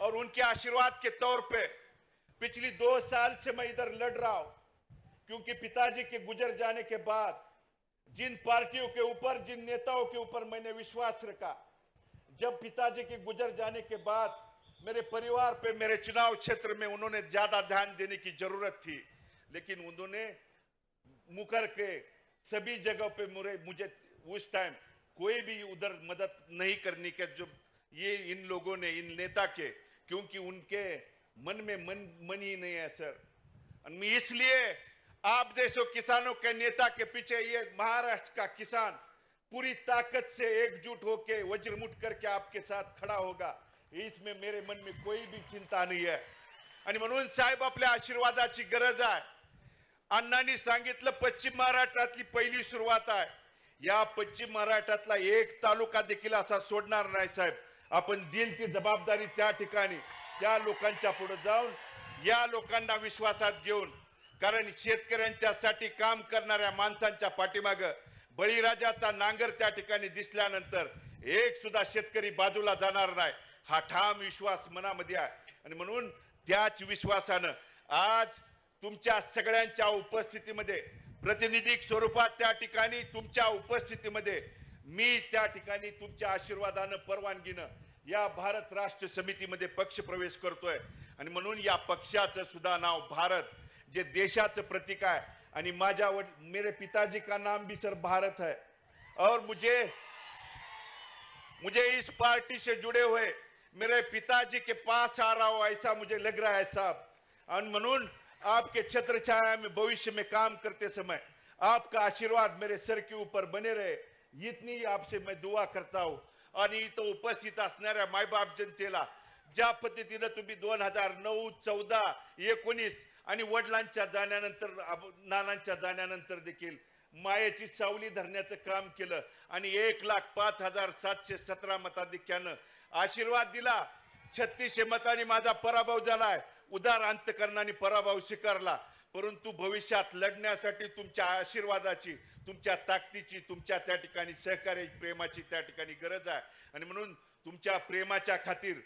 और उनके आशीर्वाद के तौर पे पिछली 2 साल से मैं इधर लड़ रहा हूं, क्योंकि पिताजी के गुजर जाने के बाद जिन पार्टियों के ऊपर जिन नेताओं के ऊपर मैंने विश्वास रखा, जब पिताजी के गुजर जाने के बाद मेरे परिवार पे मेरे चुनाव क्षेत्र में उन्होंने ज्यादा ध्यान देने की जरूरत थी, लेकिन उन्होंने मुकर के सभी जगह पे मुझे उस टाइम कोई भी उधर मदद नहीं करने के जो ये इन लोगों ने इन नेता के, क्योंकि उनके मन में मन ही नहीं है सर. और मैं इसलिए आप जैसो किसानों के नेता के पीछे ये महाराष्ट्र का किसान पूरी ताकत से एकजुट होके वज्रमुठ करके आपके साथ खड़ा होगा, इसमें मेरे मन में कोई भी चिंता नहीं है. आणि म्हणून साहेब आपल्या आशीर्वादाची गरज आहे. अण्णांनी सांगितलं पश्चिम महाराष्ट्रातली पहिली सुरुवात आहे. या पश्चिम महाराष्ट्रातला एक तालुका देखील असा सोडणार नाही साहेब. आपण दिल ती जबाबदारी त्या ठिकाणी त्या लोकांच्या पुढे जाऊन या लोकांना विश्वासात घेऊन, कारण शेतकऱ्यांच्यासाठी काम करणाऱ्या माणसांच्या पाठीमागे बळीराजाचा नांगर त्या ठिकाणी दिसल्यानंतर एक सुद्धा शेतकरी बाजूला जाणार नाही, हा ठाम विश्वास मनामध्ये आहे. आणि म्हणून त्याच विश्वासानं आज तुमच्या सगळ्यांच्या उपस्थितीमध्ये प्रातिनिधिक स्वरूपात त्या ठिकाणी तुमच्या उपस्थितीमध्ये मी त्या ठिकाणी तुमच्या आशीर्वादानं परवानगीनं या भारत राष्ट्र समितीमध्ये पक्ष प्रवेश करतोय. आणि म्हणून या पक्षाचं सुद्धा नाव भारत, जे देशाचं प्रतीक आहे. आणि माझ्या मेरे पिताजी का नाम भी सर भारत है. और मुझे इस पार्टी से जुड़े हुए मेरे पिताजी के पास आ रहा हूं ऐसा मुझे लग रहा है साहब. और म्हणून आपके छत्र छाया में भविष्य में काम करते समय आपका आशीर्वाद मेरे सर के ऊपर बने रहे, इतनी आपसे मैं दुआ करता हूं. आणि इथं उपस्थित असणाऱ्या मायबाप जनतेला ज्या पद्धतीनं तुम्ही 2009, 14, 19 आणि वडिलांच्या जाण्यानंतर नानांच्या जाण्यानंतर देखील मायेची सावली धरण्याचं काम केलं आणि 1,05,717 मताधिक्यानं आशीर्वाद दिला. 3600 मतांनी माझा पराभव झालाय. उदार अंतकरणाने पराभव स्वीकारला. परंतु भविष्यात लढण्यासाठी तुमच्या आशीर्वादाची, तुमच्या ताकदीची, तुमच्या त्या ठिकाणी सहकार्य प्रेमाची त्या ठिकाणी गरज आहे. आणि म्हणून तुमच्या प्रेमाच्या खातीर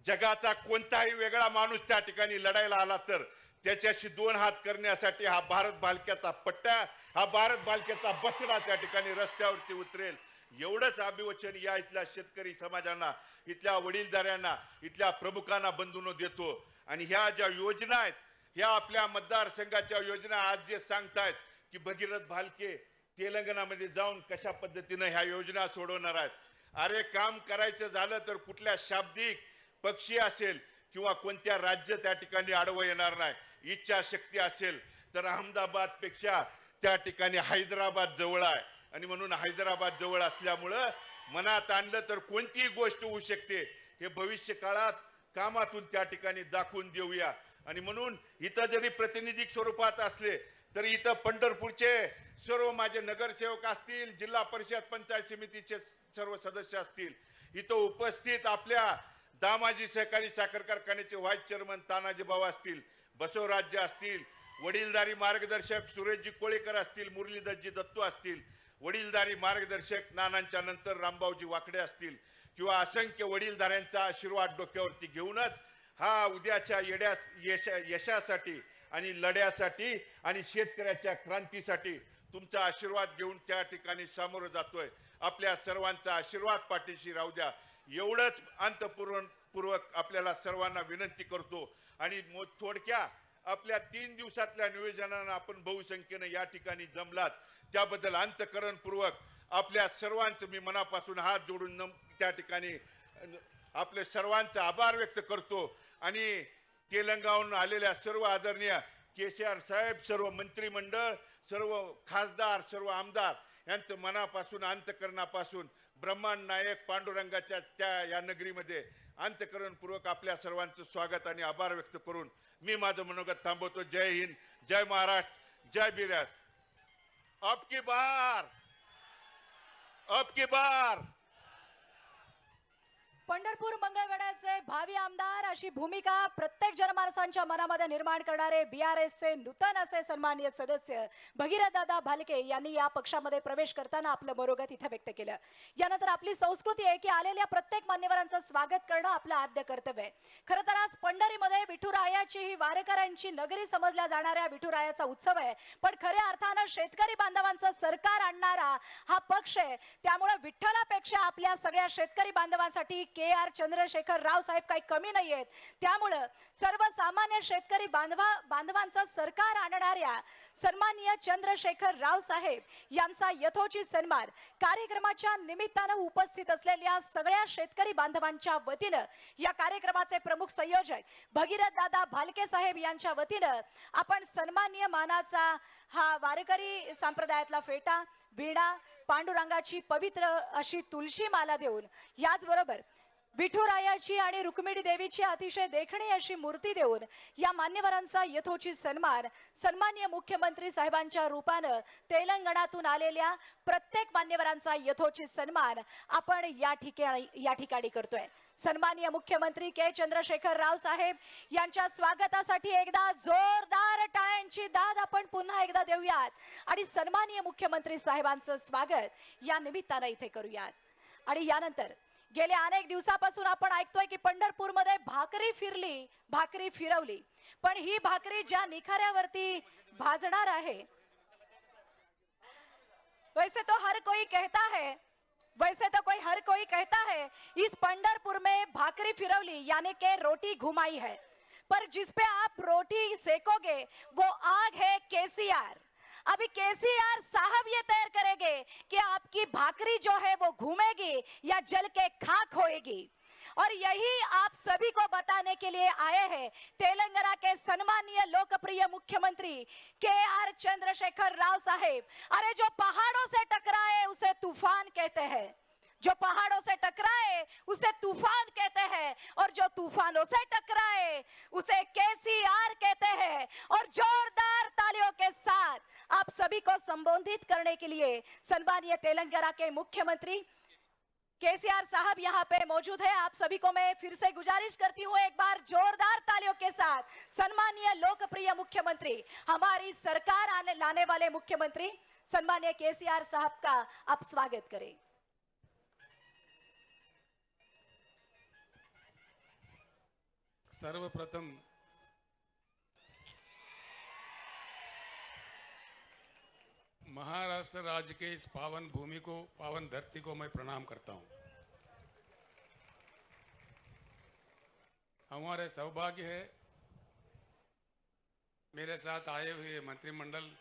जगाचा कोणताही वेगळा माणूस त्या ठिकाणी लढायला आला तर त्याच्याशी 2 हात करण्यासाठी हा भारत भालक्याचा पट्टा, हा भारत भालक्याचा बछडा त्या ठिकाणी रस्त्यावरती उतरेल. एवढंच अभिवचन या इथल्या शेतकरी समाजांना, इथल्या वडीलधाऱ्यांना, इथल्या प्रमुखांना बंधून देतो. आणि ह्या ज्या योजना आहेत, ह्या आपल्या मतदारसंघाच्या योजना आज जे सांगतायत की भगीरथ भालके तेलंगणामध्ये जाऊन कशा पद्धतीने ह्या योजना सोडवणार आहेत. अरे काम करायचं झालं तर कुठल्या शाब्दिक पक्षी असेल किंवा कोणत्या राज्य त्या ठिकाणी आडवं येणार नाही. इच्छाशक्ती असेल तर अहमदाबाद पेक्षा त्या ठिकाणी हैदराबाद जवळ आहे. आणि म्हणून हैदराबाद जवळ असल्यामुळं मनात आणलं तर कोणतीही गोष्ट होऊ शकते हे भविष्य काळात कामातून त्या ठिकाणी दाखवून देऊया. आणि म्हणून इथं जरी प्रातिनिधिक स्वरूपात असले तरी इथं पंढरपूरचे सर्व माझे नगरसेवक असतील, जिल्हा परिषद पंचायत समितीचे सर्व सदस्य असतील, इथं उपस्थित आपल्या दामाजी सहकारी साखर कारखान्याचे व्हाईस चेअरमन तानाजी भाऊ असतील, बसवराज्य असतील, वडीलधारी मार्गदर्शक सुरेशजी कोळेकर असतील, मुरलीधरजी दत्तू असतील, वडीलधारी मार्गदर्शक नानांच्या नंतर रामभाऊजी वाकडे असतील, किंवा असंख्य वडीलधाऱ्यांचा आशीर्वाद डोक्यावरती घेऊनच हा उद्याच्या यशासाठी आणि लढ्यासाठी आणि शेतकऱ्याच्या क्रांतीसाठी तुमचा आशीर्वाद घेऊन त्या ठिकाणी सामोरं जातोय. आपल्या सर्वांचा आशीर्वाद पाठीशी राहू द्या एवढंच अंतःपूर्वक आपल्याला सर्वांना विनंती करतो. आणि थोडक्या आपल्या 3 दिवसातल्या नियोजनानं आपण बहुसंख्येनं या ठिकाणी जमलात त्याबद्दल अंतःकरणपूर्वक आपल्या सर्वांचं मी मनापासून हात जोडून त्या ठिकाणी आपले सर्वांचे आभार व्यक्त करतो. आणि तेलंगावरून आलेल्या सर्व आदरणीय केसीआर साहेब, सर्व मंत्रिमंडळ, सर्व खासदार, सर्व आमदार यांचं मनापासून अंतःकरणापासून ब्रह्मांड नायक पांडुरंगाच्या त्या या नगरीमध्ये अंतःकरणपूर्वक आपल्या सर्वांचं स्वागत आणि आभार व्यक्त करून मी माझं मनोगत थांबवतो. जय हिंद, जय महाराष्ट्र, जय बिरास. अब की बार पंढरपूर मंगळवेढ्याचे भावी आमदार अशी भूमिका प्रत्येक जनमानसांच्या मनामध्ये निर्माण करणारे बीआरएसचे नूतन असे सन्माननीय सदस्य भगीरथदादा भालके यांनी या पक्षामध्ये प्रवेश करताना आपलं मनोगत इथे व्यक्त केलं. यानंतर आपली संस्कृती आहे की आलेल्या प्रत्येक मान्यवरांचं स्वागत करणं आपलं आद्य कर्तव्य आहे. खरं तर आज पंढरीमध्ये विठुरायाची ही वारकऱ्यांची नगरी समजल्या जाणाऱ्या विठुरायाचा उत्सव आहे. पण खऱ्या अर्थानं शेतकरी बांधवांचं सरकार आणणारा हा पक्ष आहे. त्यामुळे विठ्ठलापेक्षा आपल्या सगळ्या शेतकरी बांधवांसाठी KR चंद्रशेखर राव साहेब काही कमी नाहीयेत. त्यामुळे सर्वसामान्य शेतकरी बांधवांचं सरकार आणणाऱ्या सन्माननीय चंद्रशेखर राव साहेब यांचा यथोचित सन्मान कार्यक्रमाच्या निमित्तानं उपस्थित असलेल्या सगळ्या शेतकरी बांधवांच्या वतीनं या कार्यक्रमाचे प्रमुख संयोजक भगीरथदादा भालके साहेब यांच्या वतीनं आपण सन्माननीय मानाचा हा वारकरी संप्रदायातला फेटा, वीणा, पांडुरंगाची पवित्र अशी तुळशी माला देऊन याचबरोबर विठुरायाची आणि रुक्मिणी देवीची अतिशय देखणी अशी मूर्ती देऊन या मान्यवरांचा यथोचित सन्मान सन्माननीय मुख्यमंत्री साहेबांच्या रूपानं तेलंगणातून आलेल्या प्रत्येक मान्यवरांचा यथोचित सन्मान आपण या ठिकाणी करतोय. सन्माननीय मुख्यमंत्री चंद्रशेखर राव साहेब यांच्या स्वागतासाठी एकदा जोरदार टाळ्यांची दाद आपण पुन्हा एकदा देऊयात आणि सन्माननीय मुख्यमंत्री साहेबांचं स्वागत या निमित्तानं इथे करूयात. आणि यानंतर गेल्या अनेक दिवसापासून आपण ऐकतोय की पंढरपूरमध्ये भाकरी फिरवली, पण ही भाकरी ज्या निखाऱ्यावरती भाजणार आहे वैसे तो हर कोई कहता है इस पंढरपुर में भाकरी फिरवली यानी के रोटी घुमाई है, पर जिस पे आप रोटी सेकोगे वो आग है केसीआर. अभी केसीआर साहब ये तय करेंगे कि आपकी भाकरी जो है वो घूमेगी या जल के खाक होएगी. और यही आप सभी को बताने के लिए आए हैं तेलंगाना के सन्माननीय लोकप्रिय मुख्यमंत्री KR चंद्रशेखर राव साहेब. अरे जो पहाड़ों से टकराए उसे तूफान कहते हैं, जो पहाड़ों से टकराए उसे तूफान कहते हैं, और जो तूफानों से टकराए उसे केसीआर कहते हैं. और जोरदार तालियों के साथ आप सभी को संबोधित करने के लिए सन्माननीय तेलंगाना के मुख्यमंत्री केसीआर साहब यहाँ पे मौजूद है. आप सभी को मैं फिर से गुजारिश करती हूँ एक बार जोरदार तालियों के साथ सन्माननीय लोकप्रिय मुख्यमंत्री, हमारी सरकार लाने वाले मुख्यमंत्री सन्माननीय केसीआर साहब का आप स्वागत करें. सर्वप्रथम महाराष्ट्र राज्य के इस पावन भूमि को, पावन धरती को मैं प्रणाम करता हूं. हमारे सौभाग्य है मेरे साथ आए हुए मंत्रिमंडल,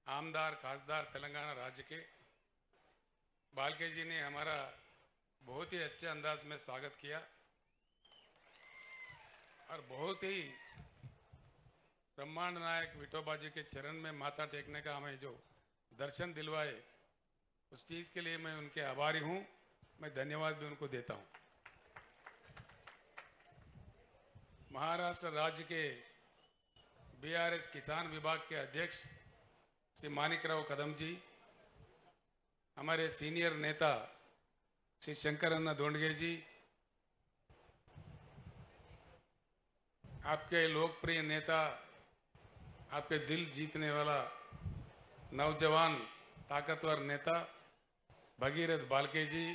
आमदार, खासदार तेलंगाना राज्य के भालके जी ने हमारा बहुत ही अच्छे अंदाज में स्वागत किया और बहुत ही ब्रह्मांड नायक विठोबा जी के चरण में माथा टेकने का हमें जो दर्शन दिलवाए उस चीज के लिए मैं उनके आभारी हूं। मैं धन्यवाद भी उनको देता हूं। महाराष्ट्र राज्य के बीआरएस किसान विभाग के अध्यक्ष श्री माणिकराव कदम जी, हमारे सीनियर नेता श्री शंकरअण्णा दोंडगे जी, आपके लोकप्रिय नेता, आपके दिल जीतने वाला नौजवान ताकतवर नेता भगीरथ बालके जी।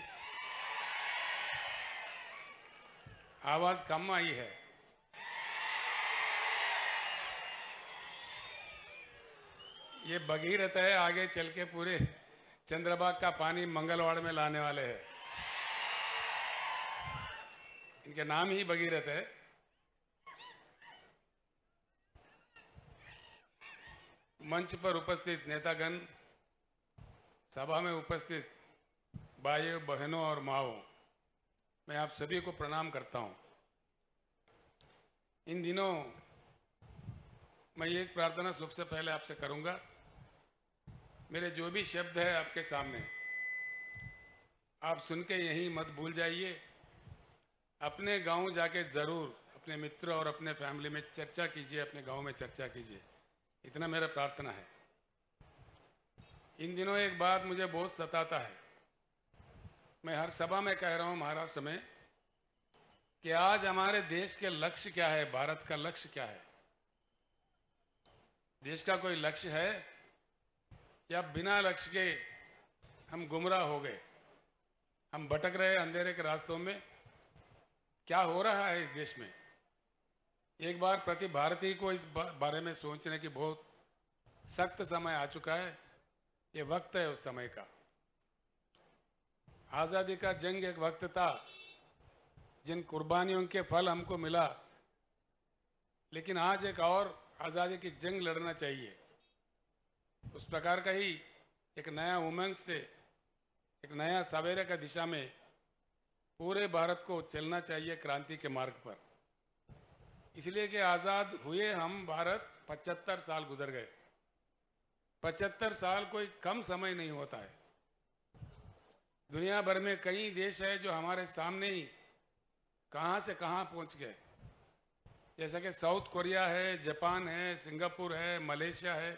आवाज कम आई है। ये भगीरथ है, आगे चल के पूरे चंद्रबाग का पानी मंगलवाड़ में लाने वाले हैं। इनके नाम ही भगीरथ है। मंच पर उपस्थित नेतागण, सभा में उपस्थित भाइयों बहनों और माओं, मैं आप सभी को प्रणाम करता हूं। इन दिनों मैं एक प्रार्थना सबसे पहले आपसे करूंगा। मेरे जो भी शब्द है आपके सामने, आप सुन के यहीं मत भूल जाइए। अपने गांव जाके जरूर अपने मित्रों और अपने फैमिली में चर्चा कीजिए, अपने गांव में चर्चा कीजिए। इतना मेरा प्रार्थना है। इन दिनों एक बात मुझे बहुत सताता है। मैं हर सभा में कह रहा हूं महाराष्ट्र में कि आज हमारे देश के लक्ष्य क्या है, भारत का लक्ष्य क्या है। देश का कोई लक्ष्य है या बिना लक्ष्य के हम गुमराह हो गए, हम भटक रहे अंधेरे के रास्तों में। क्या हो रहा है इस देश में? एक बार प्रति भारतीय को इस बारे में सोचने की बहुत सख्त समय आ चुका है। ये वक्त है उस समय का। आजादी का जंग एक वक्त था, जिन कुर्बानियों के फल हमको मिला, लेकिन आज एक और आजादी की जंग लड़ना चाहिए। उस प्रकार का ही एक नया उमंग से, एक नया सवेरे का दिशा में पूरे भारत को चलना चाहिए क्रांति के मार्ग पर। इसलिए कि आजाद हुए हम भारत 75 साल गुजर गए। 75 साल कोई कम समय नहीं होता है। दुनिया भर में कई देश है जो हमारे सामने ही कहां से कहां पहुंच गए। जैसा कि साउथ कोरिया है, जापान है, सिंगापुर है, मलेशिया है।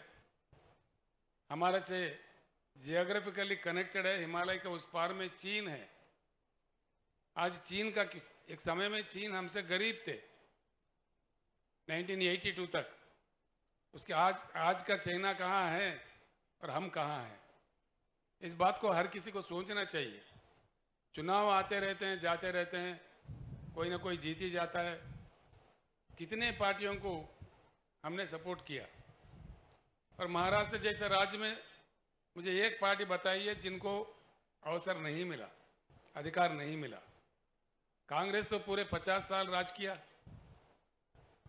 हमारे से जियोग्राफिकली कनेक्टेड है, हिमालय के उस पार में चीन है। आज चीन का एक समय में चीन हमसे गरीब थे 1982 तक। उसके आज का चाइना कहां है और हम कहां हैं। इस बात को हर किसी को सोचना चाहिए। चुनाव आते रहते हैं, जाते रहते हैं, कोई ना कोई जीत ही जाता है। कितने पार्टियों को हमने सपोर्ट किया, और महाराष्ट्र जैसे राज्य में मुझे एक पार्टी बताइए जिनको अवसर नहीं मिला, अधिकार नहीं मिला। कांग्रेस तो पूरे 50 साल राज किया।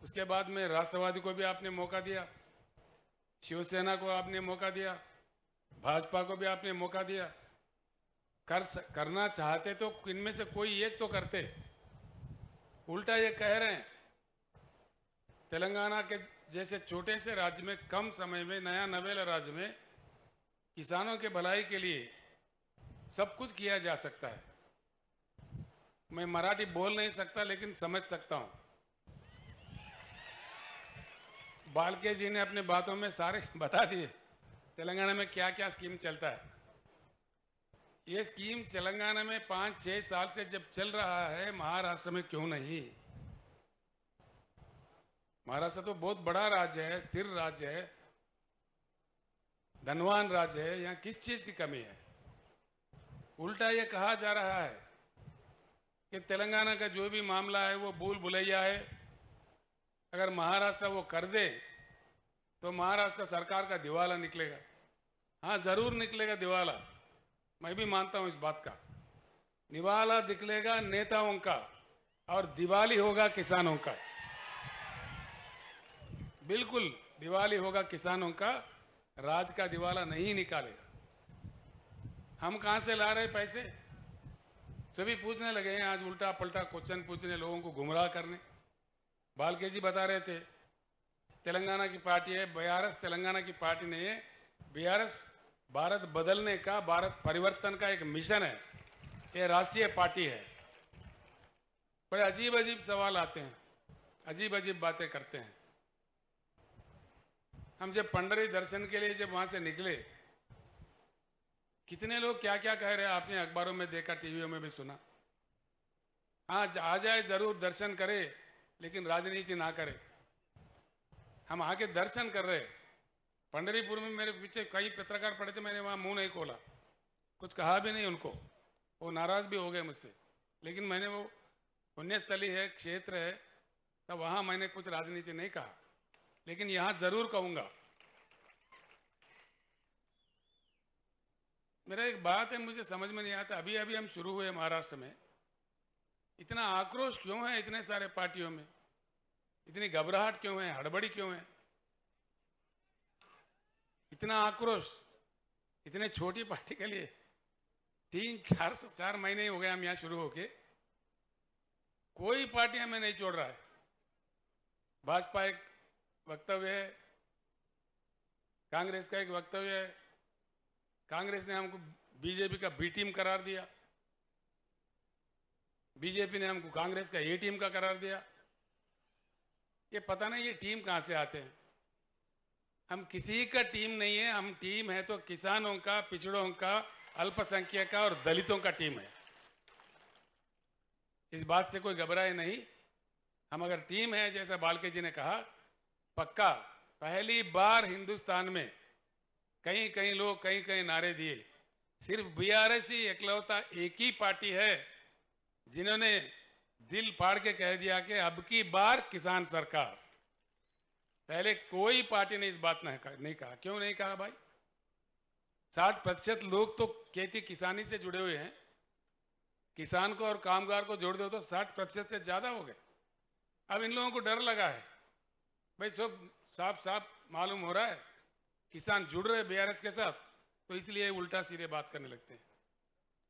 उसके बाद में राष्ट्रवादी को भी आपने मौका दिया, शिवसेना को आपने मौका दिया, भाजपा को भी आपने मौका दिया। करना चाहते तो इनमें से कोई एक तो करते। उल्टा ये कह रहे हैं तेलंगाना के जैसे छोटे से राज्य में, कम समय में, नया नवेला राज्य में किसानों के भलाई के लिए सब कुछ किया जा सकता है। मैं मराठी बोल नहीं सकता लेकिन समझ सकता हूं। बालके जी ने अपने बातों में सारे बता दिए तेलंगाना में क्या क्या स्कीम चलता है। ये स्कीम तेलंगाना में 5-6 साल से जब चल रहा है, महाराष्ट्र में क्यों नहीं? महाराष्ट्र तो बहुत बड़ा राज्य है, स्थिर राज्य है, धनवान राज्य है। यहां किस चीज की कमी है? उल्टा ये कहा जा रहा है कि तेलंगाना का जो भी मामला है वो भूल भुलैया है। अगर महाराष्ट्र वो कर दे तो महाराष्ट्र सरकार का दिवाला निकलेगा। हां, जरूर निकलेगा दिवाला, मैं भी मानता हूं इस बात का। दिवाला निकलेगा नेताओं का और दिवाली होगा किसानों का। बिल्कुल दिवाली होगा किसानों का, राज का दिवाला नहीं निकालेगा। हम कहां से ला रहे पैसे? सभी पूछने लगे हैं आज, उल्टा पलटा क्वेश्चन पूछने, लोगों को गुमराह करने। बालके जी बता रहे थे तेलंगाना की पार्टी है, बीआरएस तेलंगाना की पार्टी नहीं है। बीआरएस भारत बदलने का, भारत परिवर्तन का एक मिशन है, ये राष्ट्रीय पार्टी है। बड़े अजीब अजीब सवाल आते हैं, अजीब अजीब बातें करते हैं। हम जब पंडरी दर्शन के लिए जब वहां से निकले, कितने लोग क्या क्या कह रहे हैं, आपने अखबारों में देखा, टीवियों में भी सुना। हाँ, आ जाए जरूर, दर्शन करे, लेकिन राजनीति ना करे। हम आके दर्शन कर रहे। पंढरीपुर में मेरे पीछे कई पत्रकार पड़े थे, मैंने वहां मुंह नहीं खोला, कुछ कहा भी नहीं उनको, वो नाराज भी हो गए मुझसे। लेकिन मैंने वो पुण्यस्थली है, क्षेत्र है, तब वहां मैंने कुछ राजनीति नहीं कहा, लेकिन यहां जरूर कहूंगा। मेरा एक बात है, मुझे समझ में नहीं आता, अभी अभी हम शुरू हुए महाराष्ट्र में, इतना आक्रोश क्यों है इतने सारे पार्टियों में, इतनी घबराहट क्यों है, हड़बड़ी क्यों है, इतना आक्रोश इतने छोटी पार्टी के लिए। 4 महीने हो गए हम यहां शुरू होके, कोई पार्टी हमें नहीं छोड़ रहा है। भाजपा एक वक्तव्य है, कांग्रेस का एक वक्तव्य है, कांग्रेस ने हमको बीजेपी का बी टीम करार दिया, बीजेपी ने हमको कांग्रेस का ए टीम का करार दिया। ये पता नहीं ये टीम कहां से आते हैं। हम किसी का टीम नहीं है, हम टीम है तो किसानों का, पिछड़ों का, अल्पसंख्यक का और दलितों का टीम है। इस बात से कोई घबराए नहीं। हम अगर टीम है, जैसा बालके जी ने कहा, पक्का पहली बार हिंदुस्तान में कहीं कहीं लोग कहीं कहीं नारे दिए, सिर्फ बीआरएस ही इकलौता एक ही पार्टी है जिन्होंने दिल फाड़ के कह दिया कि अब की बार किसान सरकार। पहले कोई पार्टी ने इस बात नहीं कहा। क्यों नहीं कहा भाई? 60% लोग तो खेती किसानी से जुड़े हुए हैं। किसान को और कामगार को जोड़ दो तो 60% से ज्यादा हो गए। अब इन लोगों को डर लगा है भाई, सब साफ साफ मालूम हो रहा है किसान जुड़ रहे बीआरएस के साथ, तो इसलिए उल्टा सीधे बात करने लगते हैं,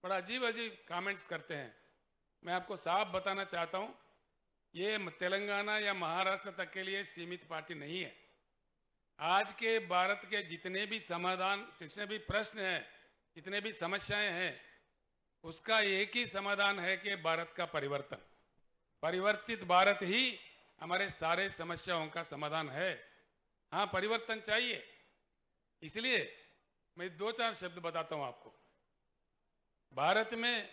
बड़ा अजीब अजीब कमेंट्स करते हैं। मैं आपको साफ बताना चाहता हूं, ये तेलंगाना या महाराष्ट्र तक के लिए सीमित पार्टी नहीं है। आज के भारत के जितने भी समाधान, जितने भी प्रश्न हैं, जितने भी समस्याएं हैं, उसका एक ही समाधान है कि भारत का परिवर्तन। परिवर्तित भारत ही हमारे सारे समस्याओं का समाधान है। हाँ, परिवर्तन चाहिए। इसलिए मैं 2-4 शब्द बताता हूं आपको। भारत में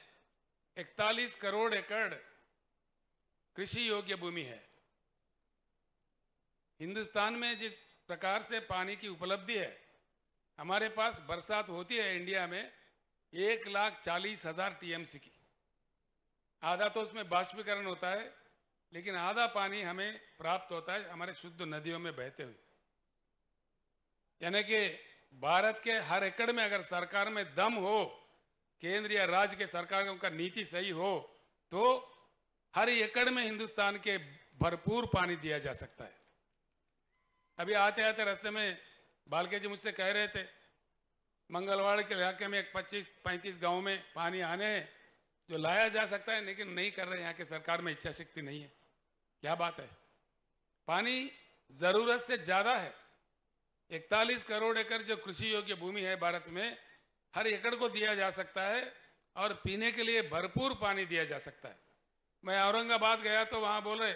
41 करोड़ एकड़ कृषि योग्य भूमि है। हिंदुस्तान में जिस प्रकार से पानी की उपलब्धि है, हमारे पास बरसात होती है इंडिया में 1,40,000 टीएमसी की। आधा तो उसमें बाष्पीकरण होता है, लेकिन आधा पानी हमें प्राप्त होता है हमारे शुद्ध नदियों में बहते हुए। यानी कि भारत के हर एकड़ में अगर सरकार में दम हो, केंद्र या राज्य के सरकारों का नीति सही हो, तो हर एकड़ में हिंदुस्तान के भरपूर पानी दिया जा सकता है। अभी आते आते रास्ते में बालके जी मुझसे कह रहे थे, मंगलवाड़ के इलाके में 25-35 गांव में पानी आने हैं जो लाया जा सकता है, लेकिन नहीं कर रहे। यहाँ के सरकार में इच्छा शक्ति नहीं है। क्या बात है? पानी जरूरत से ज्यादा है। 41 करोड़ एकड़ जो कृषि योग्य भूमि है भारत में, हर एकड़ को दिया जा सकता है और पीने के लिए भरपूर पानी दिया जा सकता है। मैं औरंगाबाद गया तो वहां बोल रहे,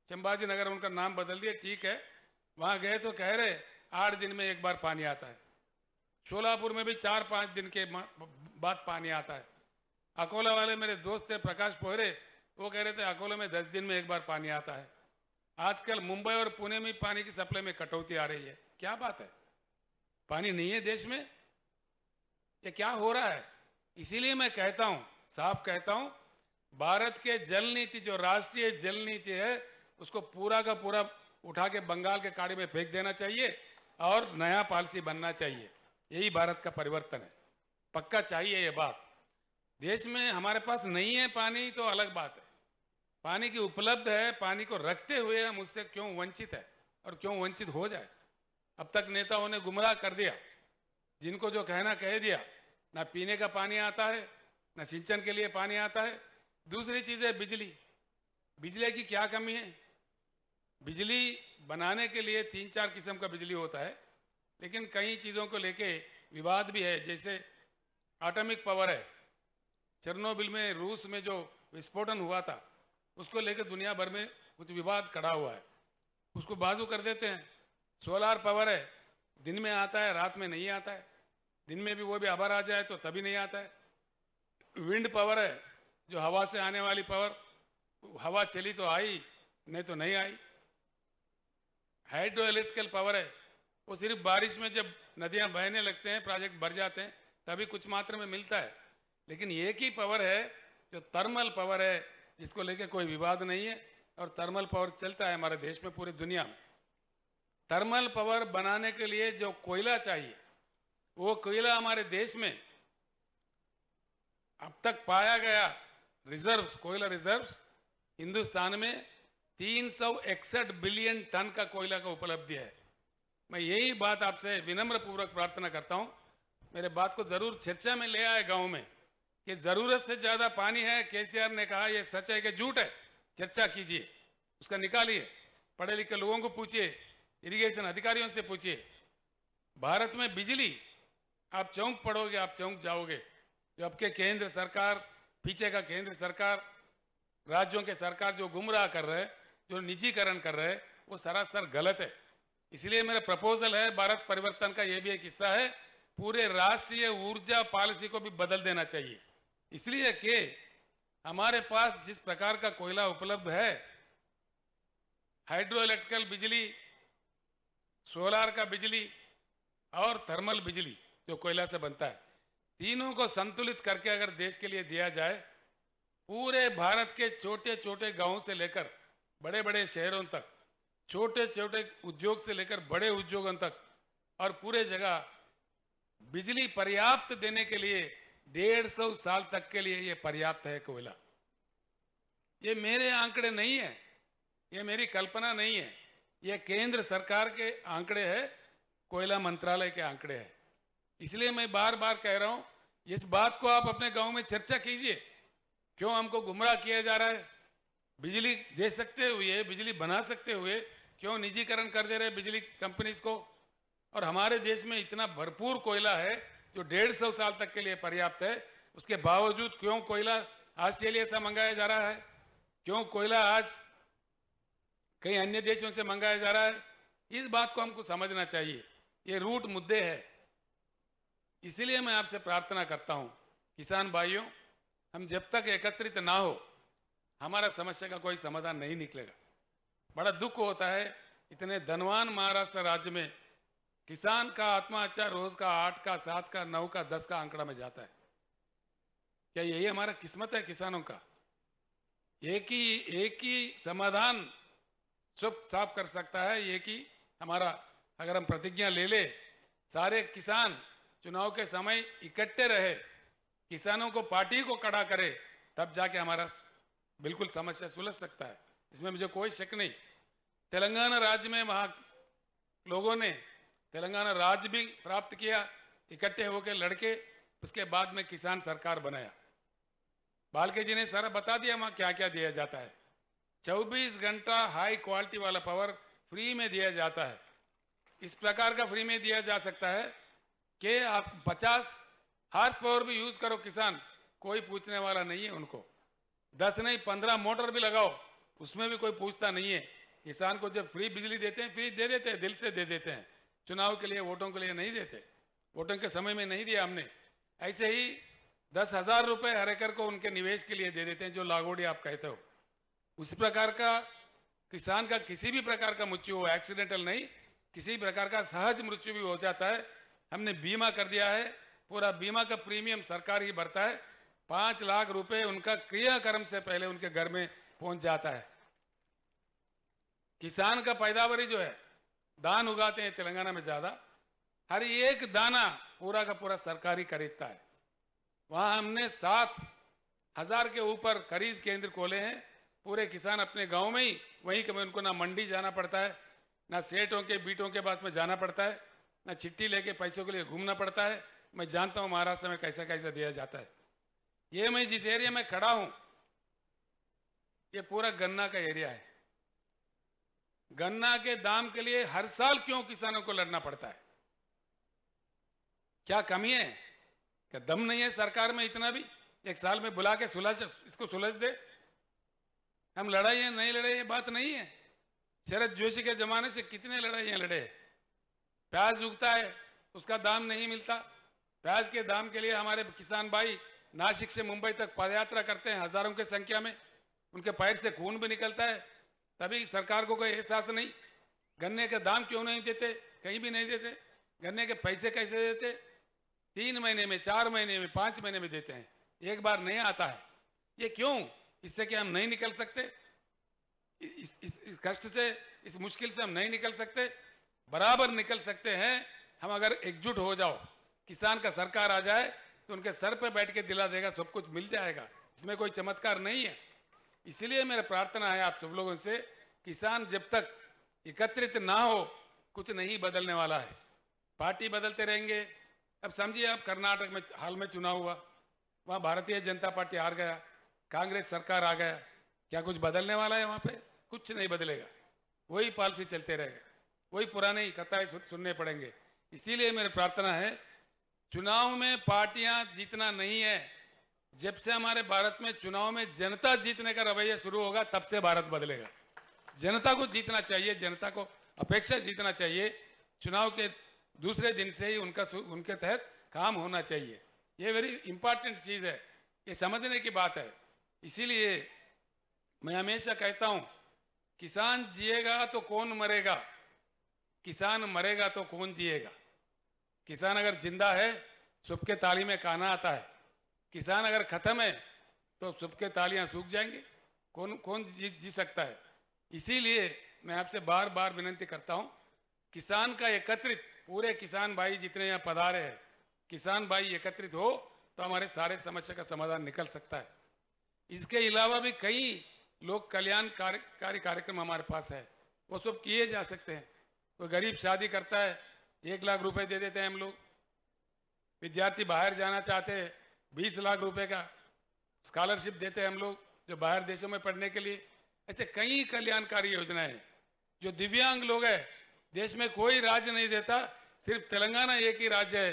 संभाजी नगर उनका नाम बदल दिया, ठीक है, वहां गए तो कह रहे 8 दिन में एक बार पानी आता है। शोलापुर में भी 4-5 दिन के बाद पानी आता है। अकोला वाले मेरे दोस्त थे प्रकाश पोहरे, वो कह रहे थे अकोला में 10 दिन में एक बार पानी आता है। आजकल मुंबई और पुणे में पानी की सप्लाई में कटौती आ रही है। क्या बात है? पानी नहीं है देश में? ये क्या हो रहा है? इसीलिए मैं कहता हूं, साफ कहता हूं, भारत के जल नीति, जो राष्ट्रीय जल नीति है, उसको पूरा का पूरा उठा के बंगाल के खाड़ी में फेंक देना चाहिए और नया पॉलिसी बनना चाहिए। यही भारत का परिवर्तन है। पक्का चाहिए ये बात। देश में हमारे पास नहीं है पानी तो अलग बात है, पानी की उपलब्ध है, पानी को रखते हुए हम उससे क्यों वंचित है और क्यों वंचित हो जाए? अब तक नेताओं ने गुमराह कर दिया, जिनको जो कहना कह दिया। ना पीने का पानी आता है, ना सिंचन के लिए पानी आता है। दूसरी चीज है बिजली। बिजली की क्या कमी है? बिजली बनाने के लिए 3-4 किस्म का बिजली होता है, लेकिन कई चीजों को लेके विवाद भी है, जैसे एटॉमिक पावर है। चेर्नोबिल में रूस में जो विस्फोटन हुआ था उसको लेकर दुनिया भर में कुछ विवाद खड़ा हुआ है, उसको बाजू कर देते हैं। सोलार पावर है, दिन में आता है रात में नहीं आता है, दिन में भी वो भी आभर आ जाए तो तभी नहीं आता है। विंड पावर है, जो हवा से आने वाली पावर, हवा चली तो आई नहीं तो नहीं आई। हाइड्रो इलेक्ट्रिकल पावर है, वो सिर्फ बारिश में जब नदियां बहने लगते हैं, प्रोजेक्ट भर जाते हैं, तभी कुछ मात्रा में मिलता है। लेकिन एक ही पावर है जो थर्मल पावर है, जिसको लेकर कोई विवाद नहीं है, और थर्मल पावर चलता है हमारे देश में, पूरी दुनिया में। थर्मल पावर बनाने के लिए जो कोयला चाहिए, वो कोयला हमारे देश में अब तक पाया गया रिजर्व्स, कोयला रिजर्व्स हिंदुस्तान में 361 बिलियन टन का कोयला का उपलब्धि है। मैं यही बात आपसे विनम्र पूर्वक प्रार्थना करता हूं, मेरे बात को जरूर चर्चा में ले आए गांव में, कि जरूरत से ज्यादा पानी है। केसीआर ने कहा ये सच है कि झूठ है, चर्चा कीजिए, उसका निकालिए, पढ़े लिखे लोगों को पूछिए, इरिगेशन अधिकारियों से पूछिए। भारत में बिजली, आप चौंक पड़ोगे, आप चौंक जाओगे। जो आपके केंद्र सरकार, पीछे का केंद्र सरकार, राज्यों के सरकार जो गुमराह कर रहे हैं, जो निजीकरण कर रहे हैं, वो सरासर गलत है। इसलिए मेरा प्रपोजल है, भारत परिवर्तन का ये भी एक हिस्सा है, पूरे राष्ट्रीय ऊर्जा पॉलिसी को भी बदल देना चाहिए। इसलिए कि हमारे पास जिस प्रकार का कोयला उपलब्ध है, हाइड्रो इलेक्ट्रिकल बिजली, सोलार का बिजली और थर्मल बिजली जो कोयला से बनता है, तीनों को संतुलित करके अगर देश के लिए दिया जाए, पूरे भारत के छोटे छोटे गांवों से लेकर बड़े बड़े शहरों तक, छोटे छोटे उद्योग से लेकर बड़े उद्योगों तक, और पूरे जगह बिजली पर्याप्त देने के लिए 150 साल तक के लिए ये पर्याप्त है कोयला। ये मेरे आंकड़े नहीं है, ये मेरी कल्पना नहीं है, ये केंद्र सरकार के आंकड़े हैं, कोयला मंत्रालय के आंकड़े हैं। इसलिए मैं बार बार कह रहा हूं, इस बात को आप अपने गांव में चर्चा कीजिए। क्यों हमको गुमराह किया जा रहा है? बिजली दे सकते हुए, बिजली बना सकते हुए क्यों निजीकरण कर दे रहे बिजली कंपनीज को? और हमारे देश में इतना भरपूर कोयला है जो 150 साल तक के लिए पर्याप्त है, उसके बावजूद क्यों कोयला ऑस्ट्रेलिया से मंगाया जा रहा है? क्यों कोयला आज कई अन्य देशों से मंगाया जा रहा है? इस बात को हमको समझना चाहिए, ये रूट मुद्दे हैं। इसलिए मैं आपसे प्रार्थना करता हूं, किसान भाइयों, हम जब तक एकत्रित ना हो, हमारा समस्या का कोई समाधान नहीं निकलेगा। बड़ा दुख होता है, इतने धनवान महाराष्ट्र राज्य में किसान का आत्महत्या रोज का 8 का 7 का 9 का 10 का आंकड़ा में जाता है। क्या यही हमारा किस्मत है किसानों का? एक ही समाधान सब साफ कर सकता है, एक ही हमारा, अगर हम प्रतिज्ञा ले ले, सारे किसान चुनाव के समय इकट्ठे रहे, किसानों को पार्टी को खड़ा करे, तब जाके हमारा बिल्कुल समस्या सुलझ सकता है, इसमें मुझे कोई शक नहीं। तेलंगाना राज्य में वहां लोगों ने तेलंगाना राज्य भी प्राप्त किया, इकट्ठे होकर लड़के, उसके बाद में किसान सरकार बनाया। बालके जी ने सारा बता दिया वहां क्या क्या दिया जाता है। 24 घंटा हाई क्वालिटी वाला पावर फ्री में दिया जाता है। इस प्रकार का फ्री में दिया जा सकता है कि आप 50 हार्स पावर भी यूज करो किसान, कोई पूछने वाला नहीं है उनको। 10 नहीं 15 मोटर भी लगाओ, उसमें भी कोई पूछता नहीं है। किसान को जब फ्री बिजली देते हैं, फ्री दे देते हैं, दिल से दे देते हैं। चुनाव के लिए, वोटों के लिए नहीं देते, वोटों के समय में नहीं दिया हमने। ऐसे ही 10,000 रुपए हर एकड़ को उनके निवेश के लिए दे देते हैं, जो लागोड़ी आप कहते हो। उस प्रकार का किसान का किसी भी प्रकार का मृत्यु हो, एक्सीडेंटल नहीं, किसी प्रकार का सहज मृत्यु भी हो जाता है, हमने बीमा कर दिया है। पूरा बीमा का प्रीमियम सरकार ही भरता है। 5 लाख रुपए उनका क्रियाक्रम से पहले उनके घर में पहुंच जाता है। किसान का पैदावारी जो है, धान उगाते हैं तेलंगाना में ज्यादा, हर एक दाना पूरा का पूरा सरकारी खरीदता है। वहां हमने 7,000 के ऊपर खरीद केंद्र खोले हैं। पूरे किसान अपने गांव में ही, वहीं कभी उनको ना मंडी जाना पड़ता है, ना सेठों के बीटों के पास में जाना पड़ता है, ना चिट्ठी लेके पैसों के लिए घूमना पड़ता है। मैं जानता हूं महाराष्ट्र में कैसा कैसा दिया जाता है। ये मैं जिस एरिया में खड़ा हूं, ये पूरा गन्ना का एरिया है। गन्ना के दाम के लिए हर साल क्यों किसानों को लड़ना पड़ता है? क्या कमी है? क्या दम नहीं है सरकार में इतना भी? एक साल में बुला के इसको सुलझ दे। हम लड़ाई है नहीं लड़े, ये बात नहीं है। शरद जोशी के जमाने से कितने लड़ाइयां लड़े। प्याज उगता है, उसका दाम नहीं मिलता। प्याज के दाम के लिए हमारे किसान भाई नासिक से मुंबई तक पदयात्रा करते हैं, हजारों की संख्या में। उनके पैर से खून भी निकलता है, तभी सरकार को कोई एहसास नहीं। गन्ने का दाम क्यों नहीं देते? कहीं भी नहीं देते। गन्ने के पैसे कैसे देते? 3 महीने में, 4 महीने में, 5 महीने में देते हैं, एक बार नहीं आता है। ये क्यों? इससे क्या हम नहीं निकल सकते? इस कष्ट से, इस मुश्किल से हम नहीं निकल सकते? बराबर निकल सकते हैं हम अगर एकजुट हो जाओ। किसान का सरकार आ जाए तो उनके सर पे बैठ के दिला देगा, सब कुछ मिल जाएगा। इसमें कोई चमत्कार नहीं है। इसलिए मेरा प्रार्थना है आप सब लोगों से, किसान जब तक एकत्रित ना हो कुछ नहीं बदलने वाला है। पार्टी बदलते रहेंगे। अब समझिए, आप कर्नाटक में हाल में चुनाव हुआ, वहां भारतीय जनता पार्टी हार गया, कांग्रेस सरकार आ गया। क्या कुछ बदलने वाला है? वहां पे कुछ नहीं बदलेगा, वही पॉलिसी चलते रहेगा, वही पुराने ही कथाएं सुनने पड़ेंगे। इसीलिए मेरी प्रार्थना है, चुनाव में पार्टियां जीतना नहीं है। जब से हमारे भारत में चुनाव में जनता जीतने का रवैया शुरू होगा, तब से भारत बदलेगा। जनता को जीतना चाहिए, जनता को अपेक्षा जीतना चाहिए। चुनाव के दूसरे दिन से ही उनके तहत काम होना चाहिए। ये वेरी इंपॉर्टेंट चीज है, ये समझने की बात है। इसीलिए मैं हमेशा कहता हूं, किसान जिएगा तो कौन मरेगा, किसान मरेगा तो कौन जिएगा। किसान अगर जिंदा है, सबके ताली में काना आता है। किसान अगर खत्म है तो सबके तालियां सूख जाएंगे। कौन कौन जी सकता है? इसीलिए मैं आपसे बार बार विनती करता हूं, किसान का एकत्रित, पूरे किसान भाई जितने यहां पधारे हैं, किसान भाई एकत्रित हो तो हमारे सारे समस्या का समाधान निकल सकता है। इसके अलावा भी कई लोक कल्याणकारी कार्यक्रम हमारे पास है, वो सब किए जा सकते हैं। कोई गरीब शादी करता है, 1 लाख रुपए दे देते हैं हम लोग। विद्यार्थी बाहर जाना चाहते हैं, 20 लाख रुपए का स्कॉलरशिप देते हैं हम लोग, जो बाहर देशों में पढ़ने के लिए। ऐसे कई कल्याणकारी योजनाएं हैं। जो दिव्यांग लोग हैं, देश में कोई राज्य नहीं देता, सिर्फ तेलंगाना एक ही राज्य है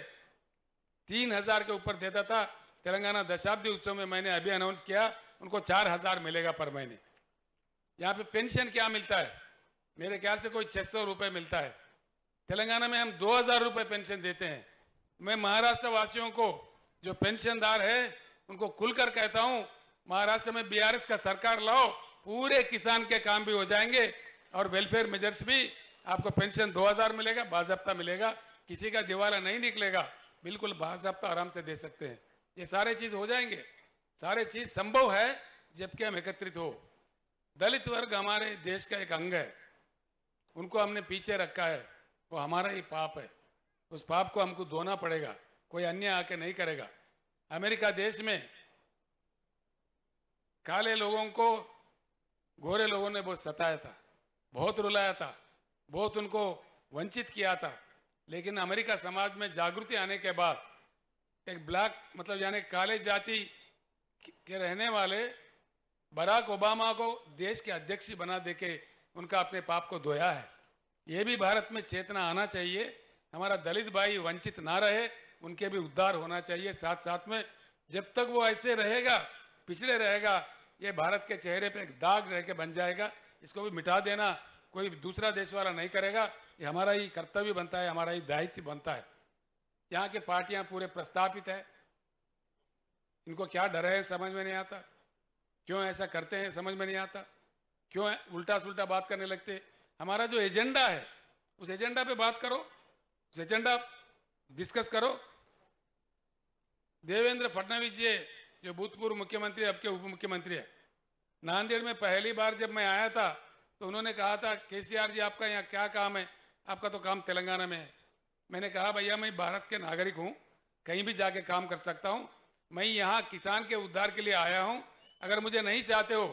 3000 के ऊपर देता था। तेलंगाना दशाब्दी उत्सव में मैंने अभी अनाउंस किया, उनको 4000 मिलेगा पर महीने। यहां पे पेंशन क्या मिलता है? मेरे ख्याल से कोई 600 रुपए मिलता है। तेलंगाना में हम 2000 रुपए पेंशन देते हैं। मैं महाराष्ट्र वासियों को, जो पेंशनदार है, उनको खुलकर कहता हूं, महाराष्ट्र में बीआरएस का सरकार लाओ, पूरे किसान के काम भी हो जाएंगे और वेलफेयर मेजर्स भी। आपको पेंशन 2000 मिलेगा, बाज़ाब्ता मिलेगा, किसी का दिवाला नहीं निकलेगा, बिल्कुल बाज़ाब्ता आराम से दे सकते हैं। ये सारे चीज हो जाएंगे। सारे चीज संभव है जबकि हम एकत्रित हो। दलित वर्ग हमारे देश का एक अंग है, उनको हमने पीछे रखा है, वो हमारा ही पाप है। उस पाप को हमको धोना पड़ेगा, कोई अन्य आके नहीं करेगा। अमेरिका देश में काले लोगों को गोरे लोगों ने बहुत सताया था, बहुत रुलाया था, बहुत उनको वंचित किया था। लेकिन अमेरिका समाज में जागृति आने के बाद एक ब्लैक, मतलब यानी काले जाति के रहने वाले बराक ओबामा को देश के अध्यक्ष बना देके उनका अपने पाप को धोया है। ये भी भारत में चेतना आना चाहिए। हमारा दलित भाई वंचित ना रहे, उनके भी उद्धार होना चाहिए साथ साथ में। जब तक वो ऐसे रहेगा, पिछड़े रहेगा, ये भारत के चेहरे पे एक दाग रह के बन जाएगा। इसको भी मिटा देना कोई दूसरा देश वाला नहीं करेगा, ये हमारा ही कर्तव्य बनता है, हमारा ही दायित्व बनता है। यहाँ की पार्टियां पूरे प्रस्तापित है, इनको क्या डर है समझ में नहीं आता, क्यों ऐसा करते हैं समझ में नहीं आता, क्यों उल्टा सुल्टा बात करने लगते। हमारा जो एजेंडा है उस एजेंडा पे बात करो, उस एजेंडा डिस्कस करो। देवेंद्र फडणवीस जी जो भूतपूर्व मुख्यमंत्री, अब के उप मुख्यमंत्री है, नांदेड़ में पहली बार जब मैं आया था तो उन्होंने कहा था, केसीआर जी आपका यहाँ क्या काम है, आपका तो काम तेलंगाना में है। मैंने कहा भैया मैं भारत के नागरिक हूं, कहीं भी जाके काम कर सकता हूं, मैं यहाँ किसान के उद्धार के लिए आया हूं। अगर मुझे नहीं चाहते हो,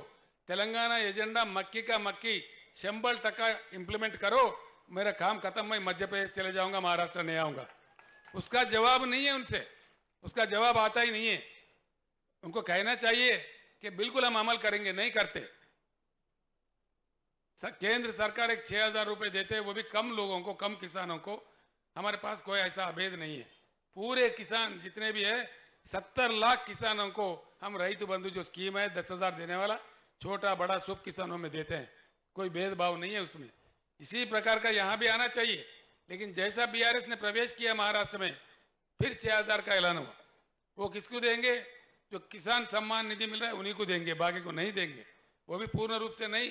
तेलंगाना एजेंडा मक्की का मक्की 100% इंप्लीमेंट करो, मेरा काम खत्म, मैं मध्य प्रदेश चले जाऊंगा, महाराष्ट्र नहीं आऊंगा। उसका जवाब नहीं है उनसे, उसका जवाब आता ही नहीं है। उनको कहना चाहिए कि बिल्कुल हम अमल करेंगे, नहीं करते। केंद्र सरकार एक 6000 रुपए देते हैं, वो भी कम लोगों को, कम किसानों को। हमारे पास कोई ऐसा अभेद नहीं है। पूरे किसान जितने भी है 70 लाख किसानों को हम रैतु बंधु जो स्कीम है 10,000 देने वाला, छोटा बड़ा सब किसानों में देते हैं, कोई भेदभाव नहीं है उसमें। इसी प्रकार का यहां भी आना चाहिए। लेकिन जैसा बीआरएस ने प्रवेश किया महाराष्ट्र में, फिर 6,000 का ऐलान हुआ। वो किसको देंगे? जो किसान सम्मान निधि मिल रहा है उन्हीं को देंगे, बाकी को नहीं देंगे। वो भी पूर्ण रूप से नहीं,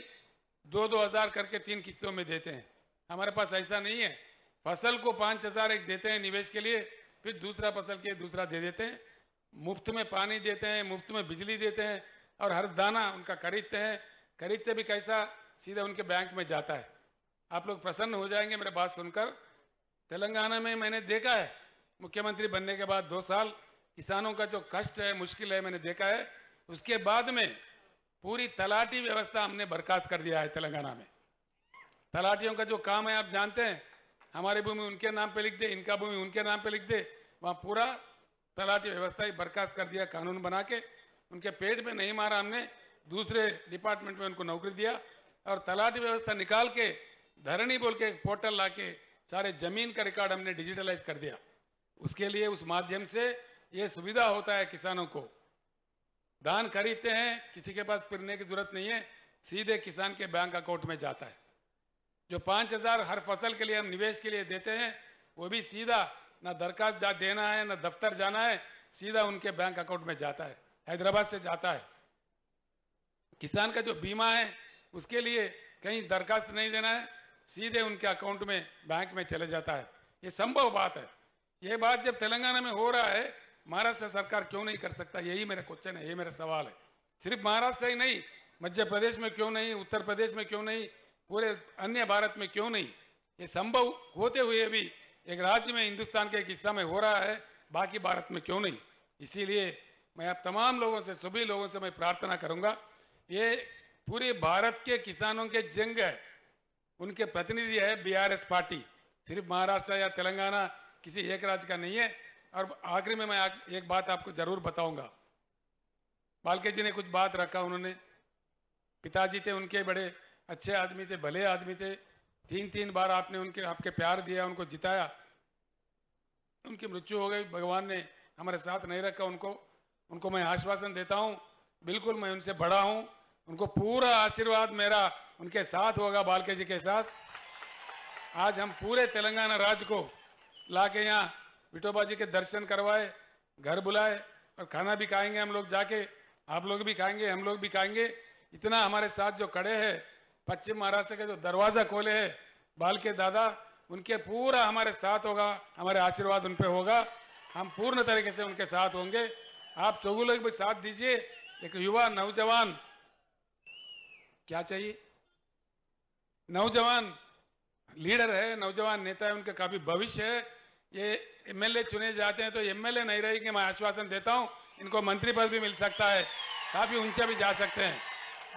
2-2 हजार करके 3 किस्तों में देते हैं। हमारे पास ऐसा नहीं है। फसल को 5,000 एक देते हैं निवेश के लिए, फिर दूसरा फसल के दूसरा दे देते हैं। मुफ्त में पानी देते हैं, मुफ्त में बिजली देते हैं, और हर दाना उनका खरीदते हैं। खरीदते भी कैसा? सीधा उनके बैंक में जाता है। आप लोग प्रसन्न हो जाएंगे मेरे बात सुनकर। तेलंगाना में मैंने देखा है, मुख्यमंत्री बनने के बाद 2 साल किसानों का जो कष्ट है, मुश्किल है, मैंने देखा है। उसके बाद में पूरी तलाटी व्यवस्था हमने बर्खास्त कर दिया है तेलंगाना में। तलाटियों का जो काम है आप जानते हैं, हमारी भूमि उनके नाम पे लिख दे, इनका भूमि उनके नाम पे लिख दे, वहां पूरा तलाटी व्यवस्था ही बर्खास्त कर दिया कानून बना के। उनके पेट में नहीं मारा हमने, दूसरे डिपार्टमेंट में उनको नौकरी दिया, और तलाटी व्यवस्था निकाल के धरणी बोल के एक पोर्टल ला के सारे जमीन का रिकॉर्ड हमने डिजिटलाइज कर दिया। उसके लिए उस माध्यम से ये सुविधा होता है किसानों को। धान खरीदते हैं, किसी के पास फिरने की जरूरत नहीं है, सीधे किसान के बैंक अकाउंट में जाता है। जो 5,000 हर फसल के लिए हम निवेश के लिए देते हैं, वो भी सीधा ना दरखास्त देना है, ना दफ्तर जाना है, सीधा उनके बैंक अकाउंट में जाता है, हैदराबाद से जाता है। किसान का जो बीमा है उसके लिए कहीं दरखास्त नहीं देना है, सीधे उनके अकाउंट में बैंक में चले जाता है। ये संभव बात है। ये बात जब तेलंगाना में हो रहा है, महाराष्ट्र सरकार क्यों नहीं कर सकता? यही मेरा क्वेश्चन है, यही मेरा सवाल है। सिर्फ महाराष्ट्र ही नहीं, मध्य प्रदेश में क्यों नहीं, उत्तर प्रदेश में क्यों नहीं, पूरे अन्य भारत में क्यों नहीं? ये संभव होते हुए भी एक राज्य में, हिंदुस्तान के एक हिस्सा में हो रहा है, बाकी भारत में क्यों नहीं? इसीलिए मैं आप तमाम लोगों से, सभी लोगों से मैं प्रार्थना करूंगा, ये पूरे भारत के किसानों के जंग है, उनके प्रतिनिधि है बीआरएस पार्टी। सिर्फ महाराष्ट्र या तेलंगाना किसी एक राज्य का नहीं है। और आखिरी में मैं एक बात आपको जरूर बताऊंगा। बालके जी ने कुछ बात रखा, उन्होंने, पिताजी थे उनके, बड़े अच्छे आदमी थे, भले आदमी थे, 3-3 बार आपने आपके प्यार दिया, उनको जिताया, उनकी मृत्यु हो गई, भगवान ने हमारे साथ नहीं रखा उनको मैं आश्वासन देता हूं, बिल्कुल मैं उनसे बड़ा हूं, उनको पूरा आशीर्वाद मेरा उनके साथ होगा, बालके जी के साथ। आज हम पूरे तेलंगाना राज्य को लाके यहाँ विठोबा जी के दर्शन करवाए, घर बुलाए, और खाना भी खाएंगे हम लोग जाके, आप लोग भी खाएंगे, हम लोग भी खाएंगे। इतना हमारे साथ जो खड़े हैं, पश्चिम महाराष्ट्र के जो दरवाजा खोले हैं बालके दादा, उनके पूरा हमारे साथ होगा, हमारे आशीर्वाद उन पे होगा, हम पूर्ण तरीके से उनके साथ होंगे। आप सब लोग भी साथ दीजिए। एक युवा नौजवान, क्या चाहिए, नौजवान लीडर है, नौजवान नेता है, उनका काफी भविष्य है। ये एमएलए चुने जाते हैं तो एमएलए नहीं रहेंगे, मैं आश्वासन देता हूं, इनको मंत्री पद भी मिल सकता है, काफी ऊंचा भी जा सकते हैं,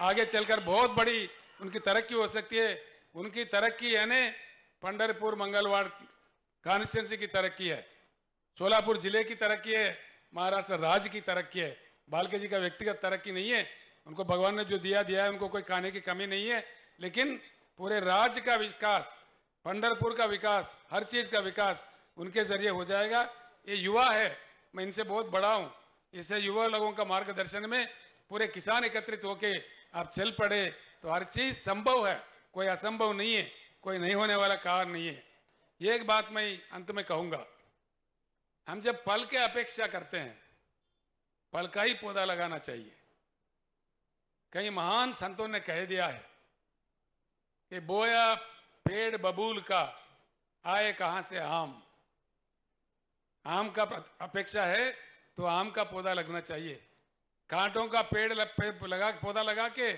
आगे चलकर बहुत बड़ी उनकी तरक्की हो सकती है। उनकी तरक्की यानी पंढरपुर मंगलवार कॉन्स्टिट्यूंसी की तरक्की है, सोलापुर जिले की तरक्की है, महाराष्ट्र राज्य की तरक्की है। बालके जी का व्यक्तिगत तरक्की नहीं है, उनको भगवान ने जो दिया है, उनको कोई खाने की कमी नहीं है, लेकिन पूरे राज्य का विकास, पंढरपुर का विकास, हर चीज का विकास उनके जरिए हो जाएगा। ये युवा है, मैं इनसे बहुत बड़ा हूं, इससे युवा लोगों का मार्गदर्शन में पूरे किसान एकत्रित होके आप चल पड़े तो हर चीज संभव है, कोई असंभव नहीं है, कोई नहीं होने वाला कार्य नहीं है। एक बात मैं अंत में कहूंगा, हम जब फल की अपेक्षा करते हैं, फल का ही पौधा लगाना चाहिए। कई महान संतों ने कह दिया है कि बोया पेड़ बबूल का, आए कहां से आम। आम का अपेक्षा है तो आम का पौधा लगना चाहिए। कांटों का पौधा लगा के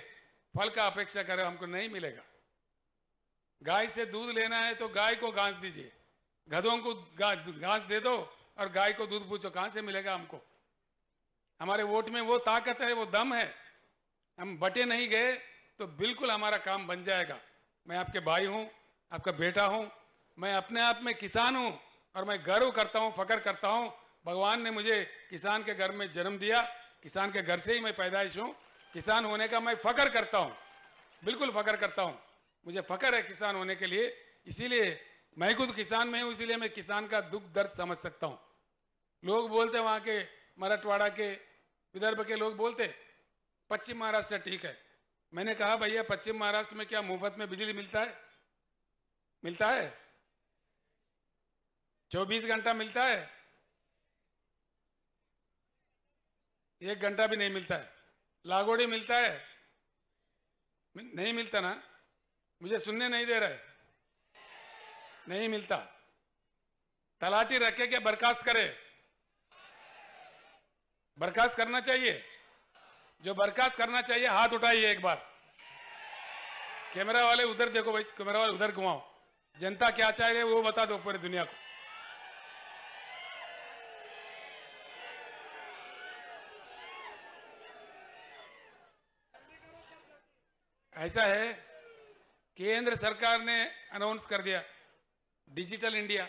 फल का अपेक्षा करें, हमको नहीं मिलेगा। गाय से दूध लेना है तो गाय को घास दीजिए, गधों को घास दे दो और गाय को दूध पूछो, कहां से मिलेगा हमको? हमारे वोट में वो ताकत है, वो दम है। हम बटे नहीं गए तो बिल्कुल हमारा काम बन जाएगा। मैं आपके भाई हूं, आपका बेटा हूं, मैं अपने आप में किसान हूं और मैं गर्व करता हूं, फख्र करता हूं। भगवान ने मुझे किसान के घर में जन्म दिया, किसान के घर से ही मैं पैदाइश हूं, किसान होने का मैं फख्र करता हूं, बिल्कुल फख्र करता हूं। मुझे फख्र है किसान होने के लिए, इसीलिए मैं खुद किसान में हूं, इसीलिए मैं किसान का दुख दर्द समझ सकता हूं। लोग बोलते वहां के मराठवाड़ा के विदर्भ के लोग बोलते पश्चिम महाराष्ट्र ठीक है। मैंने कहा भैया पश्चिम महाराष्ट्र में क्या मुफ्त में बिजली मिलता है? मिलता है? 24 घंटा मिलता है? 1 घंटा भी नहीं मिलता है। लागोड़ी मिलता है? नहीं मिलता ना? मुझे सुनने नहीं दे रहे। नहीं मिलता। तलाटी रखे के बर्खास्त करे। बर्खास्त करना चाहिए। जो बर्खास्त करना चाहिए हाथ उठाइए एक बार। कैमरा वाले उधर देखो भाई, कैमरा वाले उधर घुमाओ। जनता क्या चाह रही है वो बता दो पूरी दुनिया को। ऐसा है, केंद्र सरकार ने अनाउंस कर दिया डिजिटल इंडिया।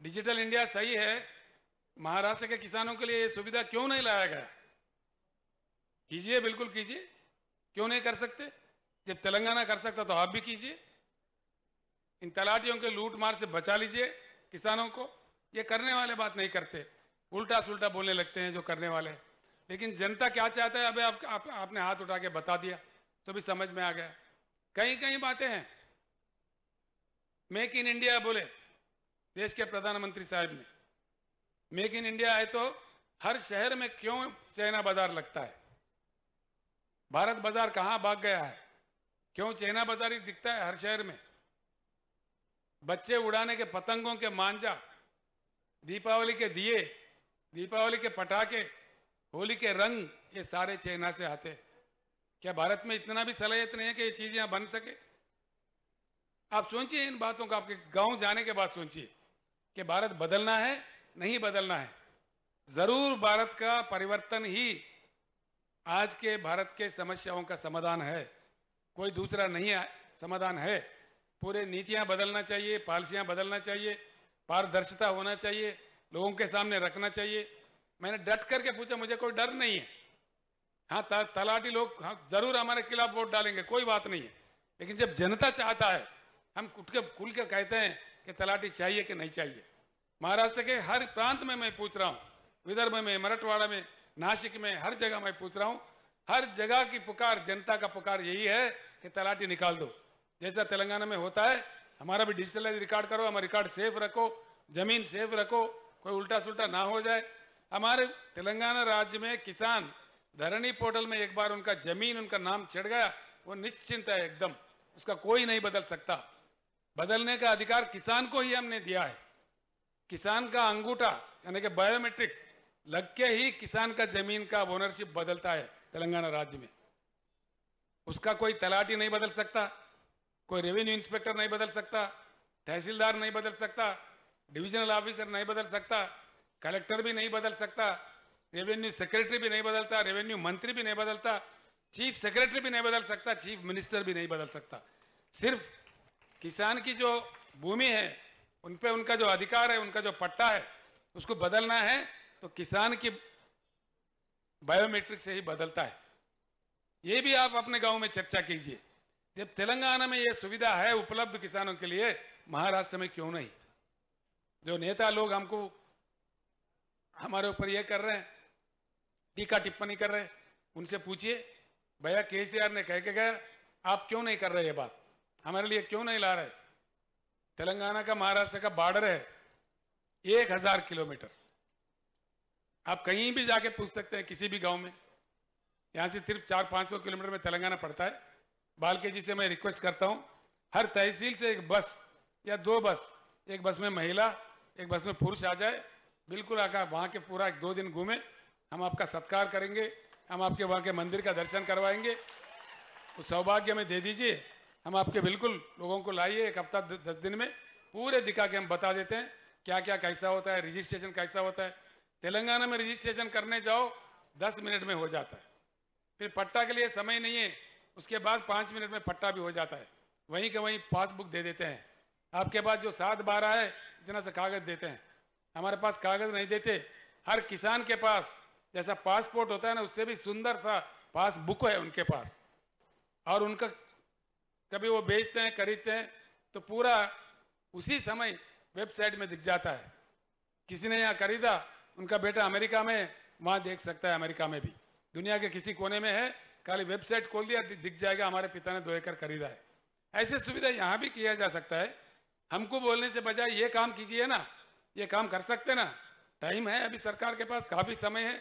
डिजिटल इंडिया सही है, महाराष्ट्र के किसानों के लिए ये सुविधा क्यों नहीं लाया गया? कीजिए, बिल्कुल कीजिए, क्यों नहीं कर सकते? जब तेलंगाना कर सकता तो आप भी कीजिए। इन तलाटियों के लूट मार से बचा लीजिए किसानों को। ये करने वाले बात नहीं करते, उल्टा सुल्टा बोलने लगते हैं जो करने वाले। लेकिन जनता क्या चाहता है अभी आपने हाथ उठा के बता दिया तो भी समझ में आ गया। कई कई बातें हैं। मेक इन इंडिया बोले देश के प्रधानमंत्री साहब ने। मेक इन इंडिया है तो हर शहर में क्यों चाइना बाजार लगता है? भारत बाजार कहां भाग गया है? क्यों चाइना बाजार ही दिखता है हर शहर में? बच्चे उड़ाने के पतंगों के मांझा, दीपावली के दिए, दीपावली के पटाखे, होली के रंग, ये सारे चाइना से आते। क्या भारत में इतना भी सलाहियत नहीं है कि ये चीज यहां बन सके? आप सोचिए इन बातों का। आपके गांव जाने के बाद सोचिए कि भारत बदलना है, नहीं बदलना है। जरूर भारत का परिवर्तन ही आज के भारत के समस्याओं का समाधान है, कोई दूसरा नहीं समाधान है। पूरे नीतियां बदलना चाहिए, पॉलिसियां बदलना चाहिए, पारदर्शिता होना चाहिए, लोगों के सामने रखना चाहिए। मैंने डट करके पूछा, मुझे कोई डर नहीं है। हाँ, तलाटी लोग जरूर हमारे खिलाफ वोट डालेंगे, कोई बात नहीं है। लेकिन जब जनता चाहता है, हम खुल के कहते हैं कि तलाटी चाहिए कि नहीं चाहिए। महाराष्ट्र के हर प्रांत में मैं पूछ रहा हूं, विदर्भ में, मराठवाड़ा में, नासिक में, हर जगह मैं पूछ रहा हूं। हर जगह की पुकार, जनता का पुकार यही है कि तलाटी निकाल दो। जैसा तेलंगाना में होता है, हमारा भी डिजिटलाइज रिकॉर्ड करो, हमारा रिकॉर्ड सेफ रखो, जमीन सेफ रखो, कोई उल्टा सुल्टा ना हो जाए। हमारे तेलंगाना राज्य में किसान धरनी पोर्टल में एक बार उनका जमीन, उनका नाम छिड़ गया, वो निश्चिंत है एकदम, उसका कोई नहीं बदल सकता। बदलने का अधिकार किसान को ही हमने दिया है। किसान का अंगूठा यानी कि बायोमेट्रिक लग के ही किसान का जमीन का ओनरशिप बदलता है तेलंगाना राज्य में। उसका कोई तलाटी नहीं बदल सकता, कोई रेवेन्यू इंस्पेक्टर नहीं बदल सकता, तहसीलदार नहीं बदल सकता, डिविजनल ऑफिसर नहीं बदल सकता, कलेक्टर भी नहीं बदल सकता, रेवेन्यू सेक्रेटरी भी नहीं बदलता, रेवेन्यू मंत्री भी नहीं बदलता, चीफ सेक्रेटरी भी नहीं बदल सकता, चीफ मिनिस्टर भी नहीं बदल सकता। सिर्फ किसान की जो भूमि है, उन पे उनका जो अधिकार है, उनका जो पट्टा है, उसको बदलना है तो किसान की बायोमेट्रिक से ही बदलता है। ये भी आप अपने गांव में चर्चा कीजिए। जब तेलंगाना में ये सुविधा है उपलब्ध किसानों के लिए, महाराष्ट्र में क्यों नहीं? जो नेता लोग हमको हमारे ऊपर ये कर रहे हैं, टीका टिप्पणी कर रहे हैं, उनसे पूछिए भैया केसीआर ने कह के गया, आप क्यों नहीं कर रहे ये बात? हमारे लिए क्यों नहीं ला रहे? तेलंगाना का महाराष्ट्र का बॉर्डर है 1000 किलोमीटर। आप कहीं भी जाके पूछ सकते हैं, किसी भी गांव में। यहां से सिर्फ 400-500 किलोमीटर में तेलंगाना पड़ता है। बालके जी से मैं रिक्वेस्ट करता हूं, हर तहसील से एक बस या 2 बस, एक बस में महिला, एक बस में पुरुष आ जाए, बिल्कुल आकर वहां के पूरा 1-2 दिन घूमे। हम आपका सत्कार करेंगे, हम आपके वहां के मंदिर का दर्शन करवाएंगे। उस सौभाग्य में दे दीजिए, हम आपके बिल्कुल लोगों को लाइए। 1 हफ्ता 10 दिन में पूरे दिखा के हम बता देते हैं क्या क्या कैसा होता है, रजिस्ट्रेशन कैसा होता है। तेलंगाना में रजिस्ट्रेशन करने जाओ 10 मिनट में हो जाता है, फिर पट्टा के लिए समय नहीं है, उसके बाद 5 मिनट में पट्टा भी हो जाता है। वहीं के वहीं पासबुक दे देते हैं। आपके पास जो 7-12 है, इतना सा कागज देते हैं। हमारे पास कागज नहीं देते। हर किसान के पास जैसा पासपोर्ट होता है ना, उससे भी सुंदर सा पासबुक है उनके पास। और उनका कभी वो बेचते हैं, खरीदते हैं तो पूरा उसी समय वेबसाइट में दिख जाता है। किसी ने यहाँ खरीदा, उनका बेटा अमेरिका में, वहां देख सकता है, अमेरिका में भी, दुनिया के किसी कोने में है, खाली वेबसाइट खोल दिया दिख जाएगा हमारे पिता ने 2 एकड़ खरीदा है। ऐसे सुविधा यहाँ भी किया जा सकता है। हमको बोलने से बजाय ये काम कीजिए ना, ये काम कर सकते ना, टाइम है अभी सरकार के पास, काफी समय है,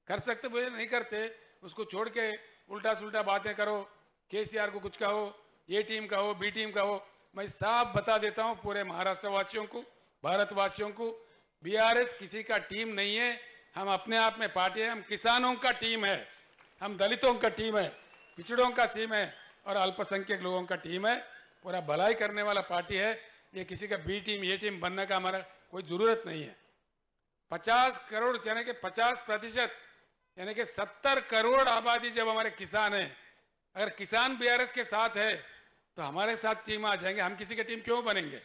कर सकते, वो नहीं करते, उसको छोड़ के उल्टा सुल्टा बातें करो, केसीआर को कुछ कहो, ये टीम का हो, बी टीम का हो। मैं साफ बता देता हूं पूरे महाराष्ट्र वासियों को, भारतवासियों को, बीआरएस किसी का टीम नहीं है, हम अपने आप में पार्टी है, हम किसानों का टीम है, हम दलितों का टीम है, पिछड़ों का टीम है और अल्पसंख्यक लोगों का टीम है, पूरा भलाई करने वाला पार्टी है। ये किसी का बी टीम ये टीम बनने का हमारा कोई जरूरत नहीं है। 50 करोड़ यानी कि 50% यानी कि 70 करोड़ आबादी जब हमारे किसान है, अगर किसान बीआरएस के साथ है तो हमारे साथ टीम आ जाएंगे, हम किसी की टीम क्यों बनेंगे?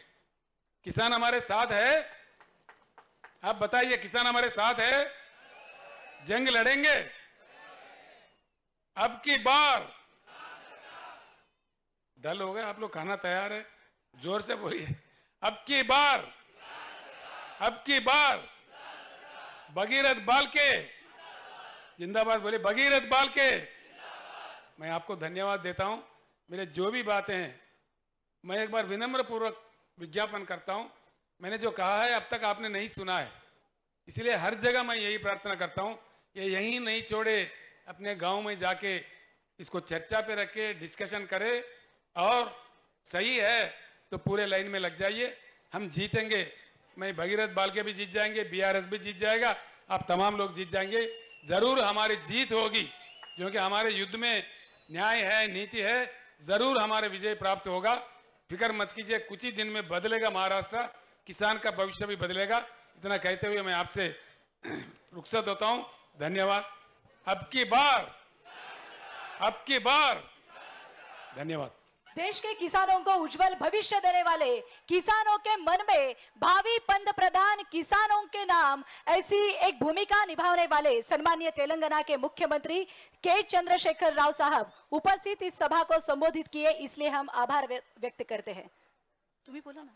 किसान हमारे साथ है, आप बताइए, किसान हमारे साथ है, जंग लड़ेंगे अब की बार। दल हो गए आप लोग, खाना तैयार है, जोर से बोलिए, अब की बार, अब की बार भगीरथ बाल के जिंदाबाद बोले, भगीरथ बाल के। मैं आपको धन्यवाद देता हूं। मेरे जो भी बातें हैं, मैं एक बार विनम्र पूर्वक विज्ञापन करता हूं, मैंने जो कहा है अब तक आपने नहीं सुना है, इसलिए हर जगह मैं यही प्रार्थना करता हूं, ये यहीं नहीं छोड़े, अपने गांव में जाके इसको चर्चा पे रखे, डिस्कशन करे, और सही है तो पूरे लाइन में लग जाइए, हम जीतेंगे। मैं भगीरथ बाल के भी जीत जाएंगे, बीआरएस भी जीत जाएगा, आप तमाम लोग जीत जाएंगे, जरूर हमारी जीत होगी, क्योंकि हमारे युद्ध में न्याय है, नीति है, जरूर हमारे विजय प्राप्त होगा। फिक्र मत कीजिए, कुछ ही दिन में बदलेगा महाराष्ट्र, किसान का भविष्य भी बदलेगा। इतना कहते हुए मैं आपसे रुखसत होता हूं, धन्यवाद। अब की बार, अब की बार, धन्यवाद। देश के किसानों को उज्जवल भविष्य देने वाले, किसानों के मन में भावी पंत प्रधान किसानों के नाम, ऐसी एक भूमिका निभाने वाले सम्मानीय तेलंगाना के मुख्यमंत्री के चंद्रशेखर राव साहब उपस्थित इस सभा को संबोधित किए, इसलिए हम आभार व्यक्त करते हैं। तुम्ही बोला ना।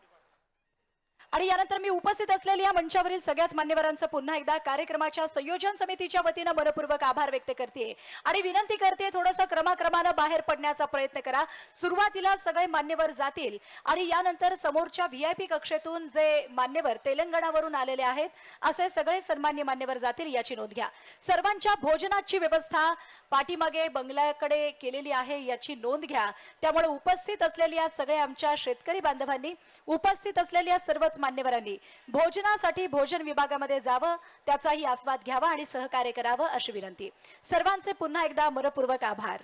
आणि यानंतर मी उपस्थित असलेल्या मंचावरील सगळ्याच मान्यवरांचं पुन्हा एकदा कार्यक्रमाच्या संयोजन समितीच्या वतीनं मनपूर्वक आभार व्यक्त करते आणि विनंती करते, थोडंसं क्रमाक्रमानं बाहेर पडण्याचा प्रयत्न करा। सुरुवातीला सगळे मान्यवर जातील आणि यानंतर समोरच्या व्हीआयपी कक्षेतून जे मान्यवर तेलंगणावरून आलेले आहेत असे सगळे सन्मान्य मान्यवर जातील, याची नोंद घ्या। सर्वांच्या भोजनाची व्यवस्था पाठीमागे बंगल्याकडे केलेली आहे, याची नोंद घ्या। त्यामुळे उपस्थित असलेल्या सगळ्या आमच्या शेतकरी बांधवांनी, उपस्थित असलेल्या सर्वच मान्यवरांनी भोजनासाठी भोजन विभागामध्ये जावं, त्याचाही आस्वाद घ्यावा आणि सहकार्य करावं अशी विनंती। सर्वांचे पुन्हा एकदा मनपूर्वक आभार।